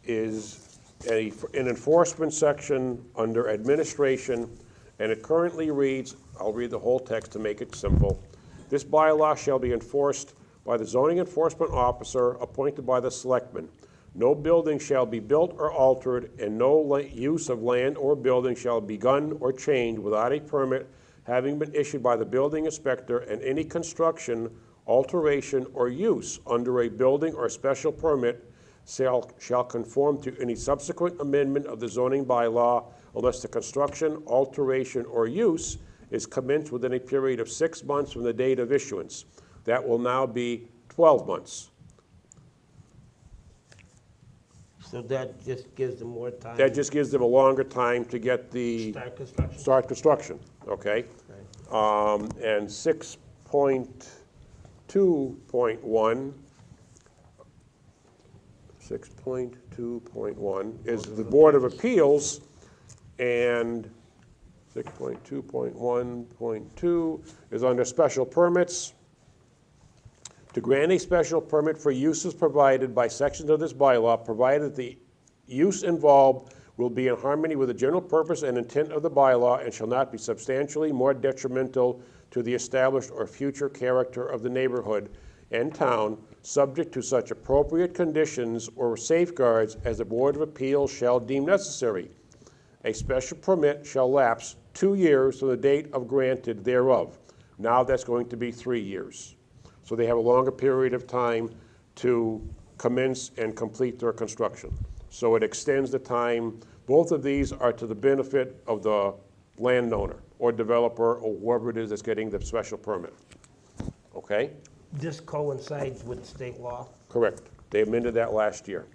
is an enforcement section under administration, and it currently reads, I'll read the whole text to make it simple. This bylaw shall be enforced by the zoning enforcement officer appointed by the selectmen. No building shall be built or altered, and no use of land or building shall be begun or changed without a permit having been issued by the building inspector, and any construction, alteration, or use under a building or special permit shall conform to any subsequent amendment of the zoning bylaw unless the construction, alteration, or use is commenced within a period of 6 months from the date of issuance. That will now be 12 months. So that just gives them more time. That just gives them a longer time to get the Start construction. start construction, okay? And 6.2.1, 6.2.1 is the Board of Appeals, and 6.2.1.2 is under special permits. To grant a special permit for uses provided by sections of this bylaw, provided the use involved will be in harmony with the general purpose and intent of the bylaw and shall not be substantially more detrimental to the established or future character of the neighborhood and town, subject to such appropriate conditions or safeguards as the Board of Appeals shall deem necessary. A special permit shall lapse 2 years from the date of granted thereof. Now that's going to be 3 years. So they have a longer period of time to commence and complete their construction. So it extends the time. Both of these are to the benefit of the landowner or developer or whoever it is that's getting the special permit. Okay? This coincides with state law. Correct. They amended that last year.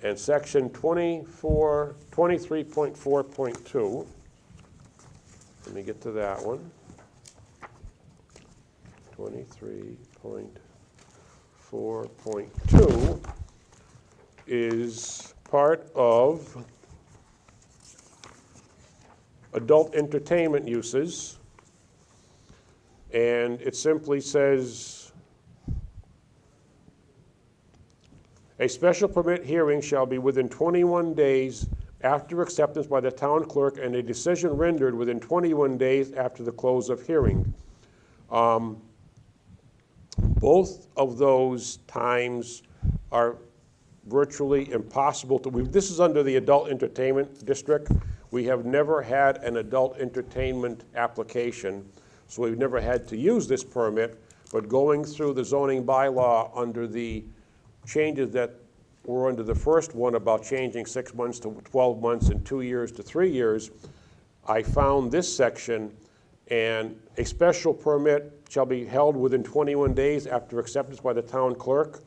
And section 23.4.2, let me get to that one. 23.4.2 is part of adult entertainment uses, and it simply says, a special permit hearing shall be within 21 days after acceptance by the town clerk, and a decision rendered within 21 days after the close of hearing. Both of those times are virtually impossible to, this is under the adult entertainment district. We have never had an adult entertainment application, so we've never had to use this permit, but going through the zoning bylaw under the changes that were under the first one about changing 6 months to 12 months and 2 years to 3 years, I found this section, and a special permit shall be held within 21 days after acceptance by the town clerk.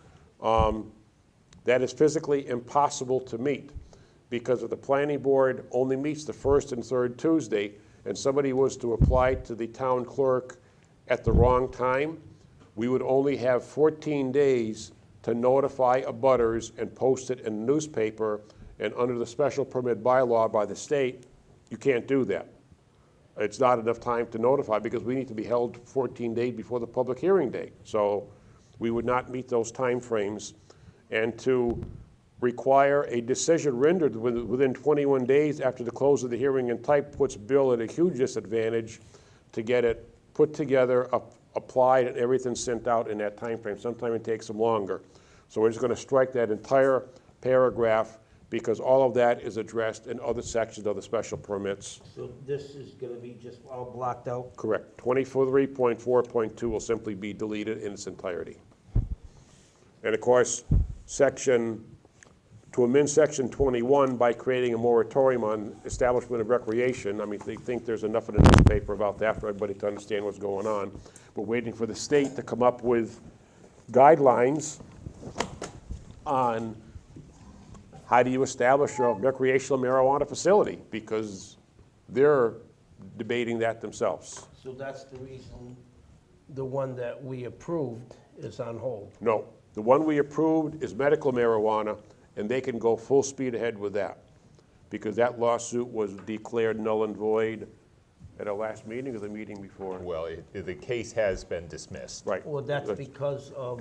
That is physically impossible to meet because if the planning board only meets the first and third Tuesday and somebody was to apply to the town clerk at the wrong time, we would only have 14 days to notify abutters and post it in the newspaper, and under the special permit bylaw by the state, you can't do that. It's not enough time to notify because we need to be held 14 days before the public hearing date. So we would not meet those timeframes. And to require a decision rendered within 21 days after the close of the hearing and type puts Bill at a huge disadvantage to get it put together, applied, and everything sent out in that timeframe. Sometimes it takes them longer. So we're just going to strike that entire paragraph because all of that is addressed in other sections of the special permits. So this is gonna be just all blocked out? Correct. 23.4.2 will simply be deleted in its entirety. And of course, section to amend section 21 by creating a moratorium on establishment of recreation. I mean, they think there's enough in the newspaper about that for everybody to understand what's going on. We're waiting for the state to come up with guidelines on how do you establish a recreational marijuana facility, because they're debating that themselves. So that's the reason the one that we approved is on hold. No, the one we approved is medical marijuana, and they can go full speed ahead with that, because that lawsuit was declared null and void at our last meeting or the meeting before. Well, the case has been dismissed. Right. Well, that's because of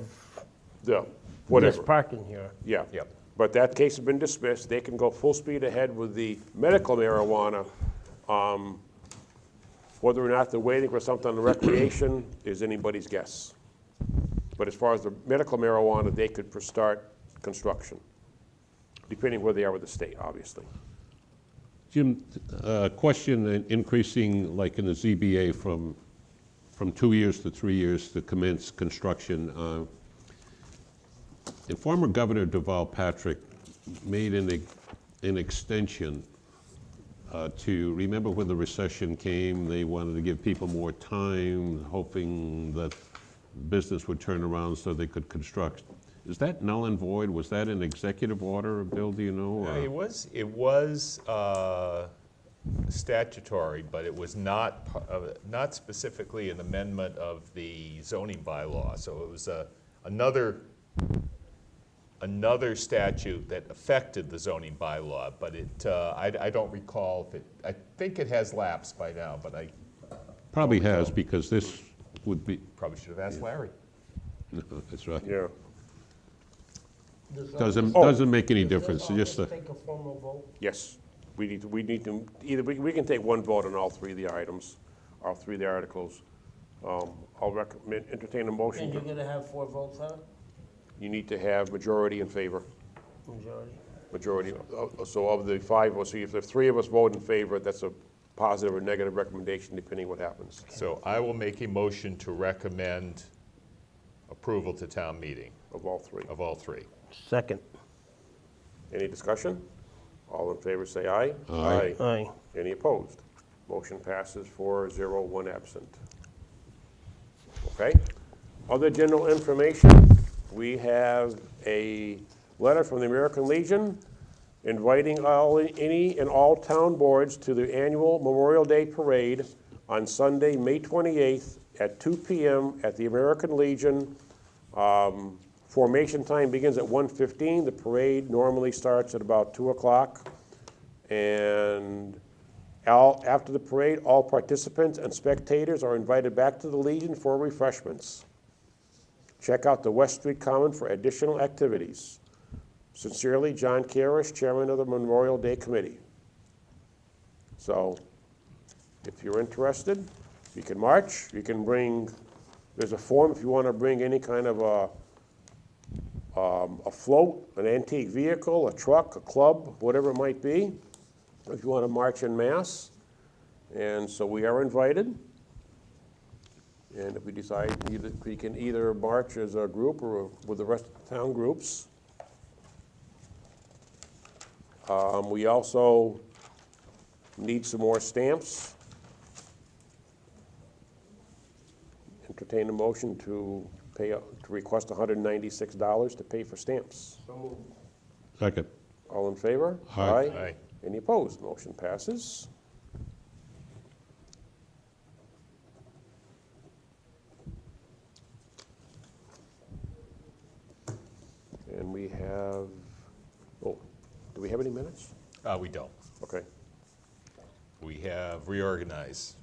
Yeah, this whatever, parking here. yeah. Yep. But that case has been dismissed. They can go full speed ahead with the medical marijuana. Whether or not they're waiting for something on the recreation is anybody's guess. But as far as the medical marijuana, they could start construction, depending where they are with the state, obviously. Jim, question, increasing like in the ZBA from 2 years to 3 years to commence construction. And former Governor Deval Patrick made an extension to, remember when the recession came, they wanted to give people more time, hoping that business would turn around so they could construct. Is that null and void? Was that an executive order, Bill, do you know? or- It was statutory, but it was not specifically an amendment of the zoning bylaw. So it was another statute that affected the zoning bylaw, but I don't recall if it, I think it has lapsed by now, but I Probably has, because this would be, probably should have asked Larry. that's right. Yeah. Doesn't make any difference, just Does this take a formal vote? Yes. We need to, either, we can take one vote on all three of the items, all three of the articles. I'll entertain a motion. And you're gonna have 4 votes on it? You need to have majority in favor. Majority? So of the 5, so if the 3 of us vote in favor, that's a positive or negative recommendation, depending what happens. So I will make a motion to recommend approval to town meeting Of all 3. of all 3. Second. Any discussion? All in favor, say aye. Aye. Aye. Any opposed? Motion passes 4-0, 1 absent. Okay? Other general information, we have a letter from the American Legion inviting any and all town boards to the annual Memorial Day Parade on Sunday, May 28th at 2 p.m. at the American Legion. Formation time begins at 1:15. The parade normally starts at about 2 o'clock. And after the parade, all participants and spectators are invited back to the Legion for refreshments. Check out the West Street Common for additional activities. Sincerely, John Karish, Chairman of the Memorial Day Committee. So, if you're interested, you can march, you can bring, there's a form if you want to bring any kind of a float, an antique vehicle, a truck, a club, whatever it might be, if you want to march en masse. And so we are invited. And if we decide, we can either march as a group or with the rest of the town groups. We also need some more stamps. Entertain a motion to request $196 to pay for stamps. So moved. Second. All in favor? Aye. Aye. Any opposed? Motion passes. And we have, oh, do we have any minutes? We don't. Okay. We have reorganize.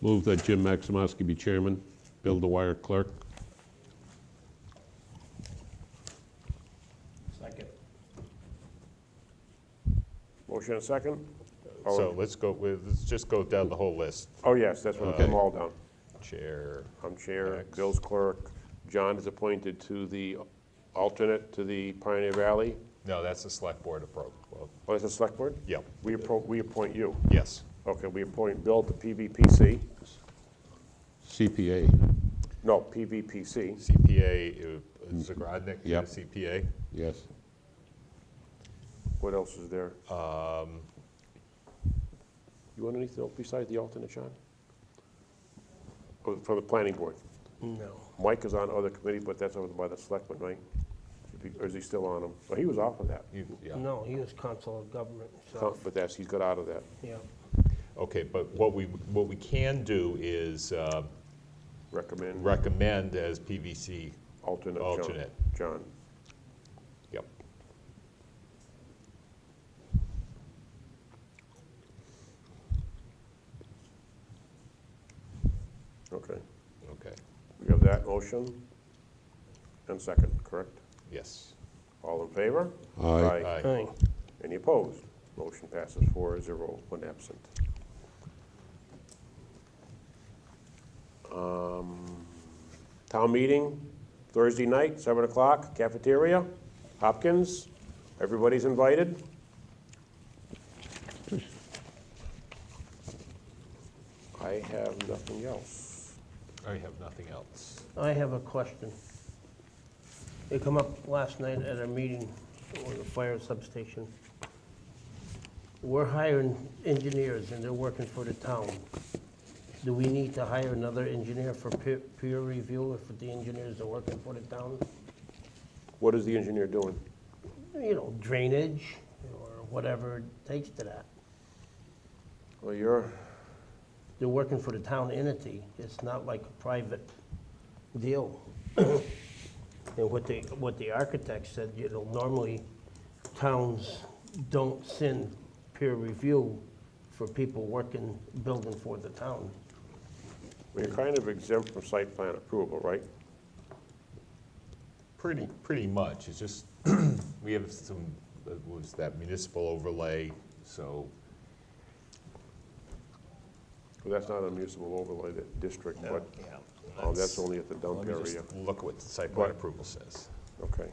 Move that Jim Maximowski be chairman, Bill Dwyer clerk. Second. Motion and second? So let's just go down the whole list. Oh, yes, that's what I'm putting them all down. Chair. I'm chair, Max. Bill's clerk. John is appointed to the alternate to the Pioneer Valley. No, that's the select board approach. Well, Oh, is it select board? yep, We appoint you. yes. Okay, we appoint Bill to PVPC. CPA. No, PVPC. CPA, Zagrodnik, Yep. CPA. Yes. What else is there? You want anything else besides the alternate, John? Oh, for the planning board? No. Mike is on other committees, but that's over by the selectmen, right? Or is he still on them? Well, he was off of that, Yeah. No, he was council of government, so, but he's got out of that. yeah. Okay, but what we can do is Recommend recommend as PVC. alternate John. Alternate. John. Yep. Okay. Okay, We have that motion and second, correct? yes. All in favor? Aye. Aye. Aye. Any opposed? Motion passes 4-0, one absent. Town meeting, Thursday night, 7 o'clock, cafeteria, Hopkins. Everybody's invited. I have nothing else. I have nothing else. I have a question. It come up last night at a meeting on the fire substation. We're hiring engineers and they're working for the town. Do we need to hire another engineer for peer review if the engineers are working for the town? What is the engineer doing? You know, drainage or whatever it takes to that. Well, you're, They're working for the town entity. It's not like a private deal. And what the architect said, you know, normally towns don't send peer review for people working, building for the town. you're kind of exempt from site plan approval, right? Pretty much, it's just, we have some, was that municipal overlay, so. Well, that's not a municipal overlay district, but Yeah. that's only at the dump Let me area. just look at what the site plan But- approval says. Okay.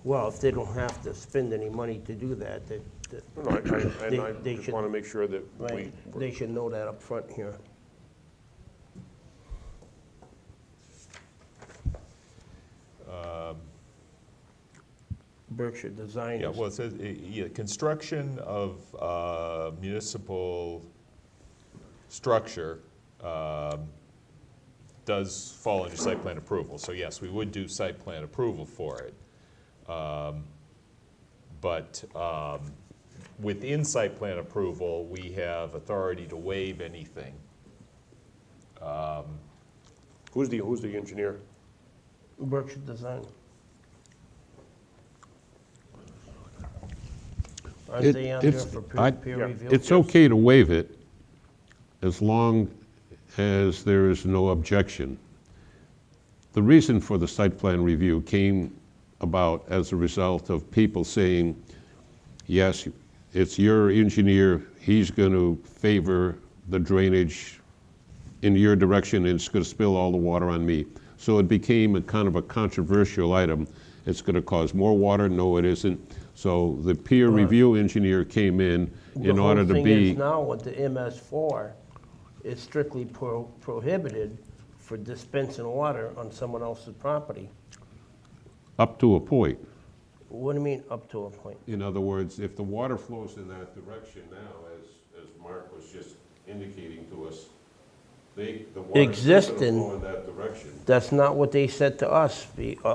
Well, if they don't have to spend any money to do that, No, no, I They just should- want to make sure that we, right, they should know that up front here. Berkshire Design Yeah, is- well, it says, construction of municipal structure does fall under site plan approval. So yes, we would do site plan approval for it. But within site plan approval, we have authority to waive anything. who's the engineer? Berkshire Design. Aren't they on there for peer review? It's okay to waive it as long as there is no objection. The reason for the site plan review came about as a result of people saying, yes, it's your engineer, he's going to favor the drainage in your direction and it's going to spill all the water on me. So it became a kind of a controversial item. It's going to cause more water? No, it isn't. So the peer review engineer came in order to The whole thing be. is now with the MS4, it's strictly prohibited for dispensing water on someone else's property. Up to a point. What do you mean, up to a point? In other words, if the water flows in that direction now, as Mark was just indicating to us, the water's not Existing. gonna flow in that direction. That's not what they said to us.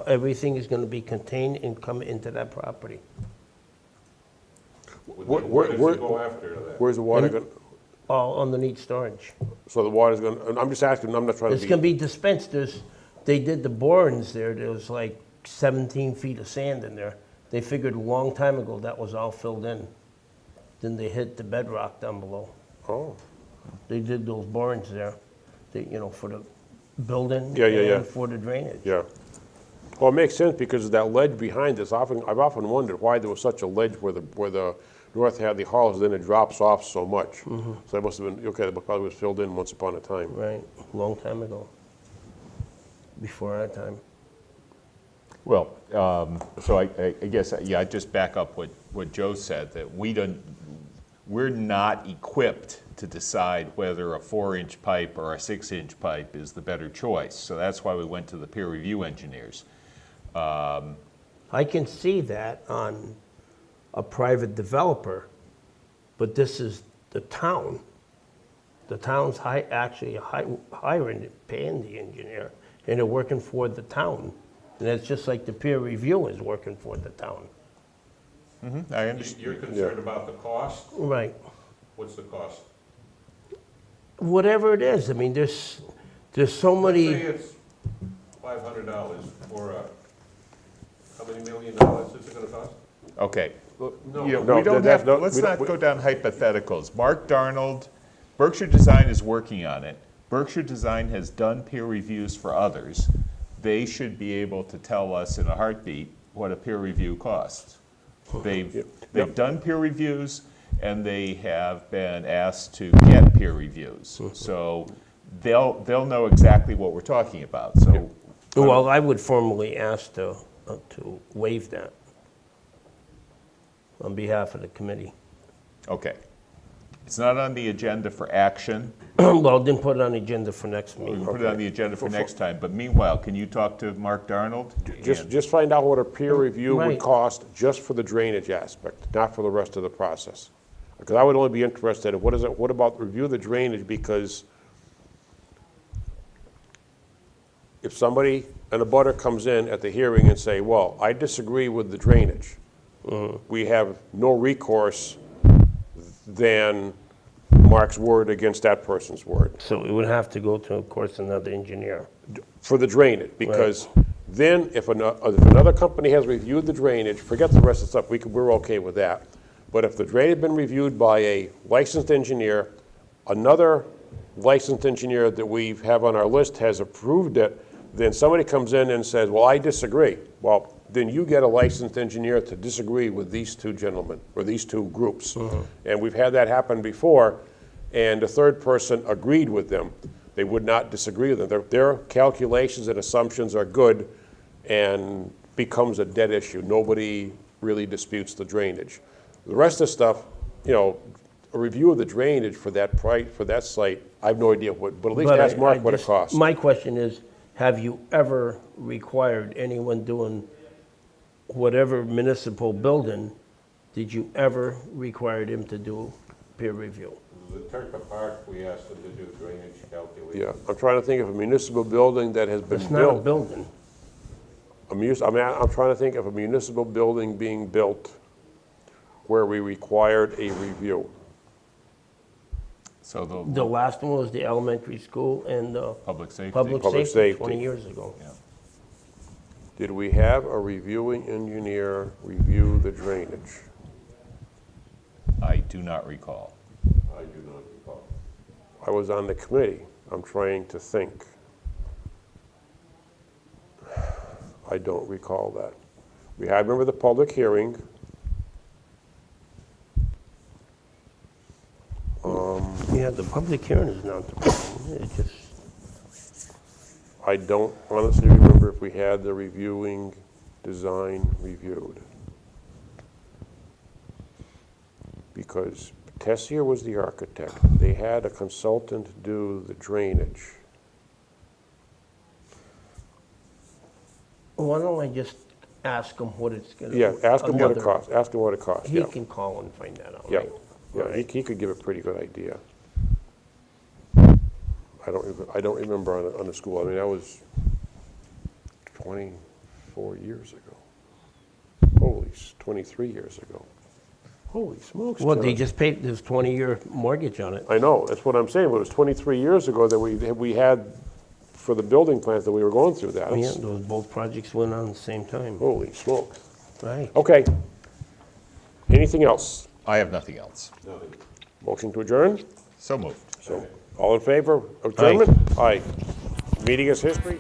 Everything is gonna be contained and come into that property. Where does it go after that? Where's the water going? All underneath storage. So the water's going, to I'm just asking, I'm not trying It's to gonna be, be dispensed, they did the borings there, there was like 17 feet of sand in there. They figured a long time ago that was all filled in. Then they hit the bedrock down below. oh, They did those borings there, for the building. Yeah, yeah, yeah. And for the drainage. yeah. Well, it makes sense because of that ledge behind us. I've often wondered why there was such a ledge where the North Hadley Halls, then it drops off so much. So that must have been, okay, that probably was filled in once upon a time. Right, long time ago. Before our time. Well, so I guess, yeah, I'd just back up what Joe said, that we we're not equipped to decide whether a 4-inch pipe or a 6-inch pipe is the better choice. So that's why we went to the peer review engineers. I can see that on a private developer, but this is the town. The town's hiring, paying the engineer, and they're working for the town. And it's just like the peer review is working for the town. I understand. You're concerned about the cost? Right. What's the cost? Whatever it is, I mean, there's so Let's say many, it's $500 for how many $1 million is it gonna cost? Okay. No. You know, No, we don't that's have, not- let's we don't- not go down hypotheticals. Mark Darnold, Berkshire Design is working on it. Berkshire Design has done peer reviews for others. They should be able to tell us in a heartbeat what a peer review costs. They've done peer reviews, and they have been asked to get peer reviews. So they'll know exactly what we're talking about, so. well, I would formally ask to waive that on behalf of the committee. Okay. It's not on the agenda for action. Well, then put it on the agenda for next We meeting. can put it on the agenda for next time, but meanwhile, can you talk to Mark Darnold? And- Just find out what a peer review would Right. cost just for the drainage aspect, not for the rest of the process. Because I would only be interested in what about review the drainage, because if somebody, and a butter comes in at the hearing and say, well, I disagree with the drainage, we have no recourse than Mark's word against that person's word. So it would have to go to, of course, another engineer. For the drainage, because then if another company has reviewed the drainage, forget the rest of the stuff, we're okay with that. But if the drainage has been reviewed by a licensed engineer, another licensed engineer that we have on our list has approved it, then somebody comes in and says, well, I disagree. Well, then you get a licensed engineer to disagree with these two gentlemen, or these two groups. And we've had that happen before, and the third person agreed with them. They would not disagree with them. Their calculations and assumptions are good, and becomes a dead issue. Nobody really disputes the drainage. The rest of the stuff, you know, a review of the drainage for that for that site, I have no idea what, but at least But ask I Mark what it just- costs. My question is, have you ever required anyone doing whatever municipal building, did you ever require them to do peer review? The Turka Park, we asked them to do drainage calculations. Yeah, I'm trying to think of a municipal building that has been It's not a built. building. I'm trying to think of a municipal building being built where we required a review. So The last one was the elementary school and public safety. public Public safety safety. 20 years ago. Did we have a reviewing engineer review the drainage? I do not recall. I do not recall. I was on the committee. I'm trying to think. I don't recall that. I remember the public hearing. Yeah, the public hearing is not the problem. It just, I don't honestly remember if we had the reviewing design reviewed. Because Tessier was the architect. They had a consultant do the drainage. why don't I just ask him what it's gonna? Yeah, ask him what it another- costs, ask him what it costs, He yeah. can call and find that out, Yeah, right? yeah, he could give a pretty good idea. I don't remember on the school, I mean, that was 24 years ago. 23 years ago. Holy smokes, Well, they John. just paid this 20-year mortgage on it. I know, that's what I'm saying, but it was 23 years ago that we had, for the building plans, that we were going through that. Yeah, It's- those both projects went on at the same time. Holy smokes. Right. Okay. Anything else? I have nothing else. Motion to adjourn? So moved. So, all in favor of adjournment? Aye. Meeting is history.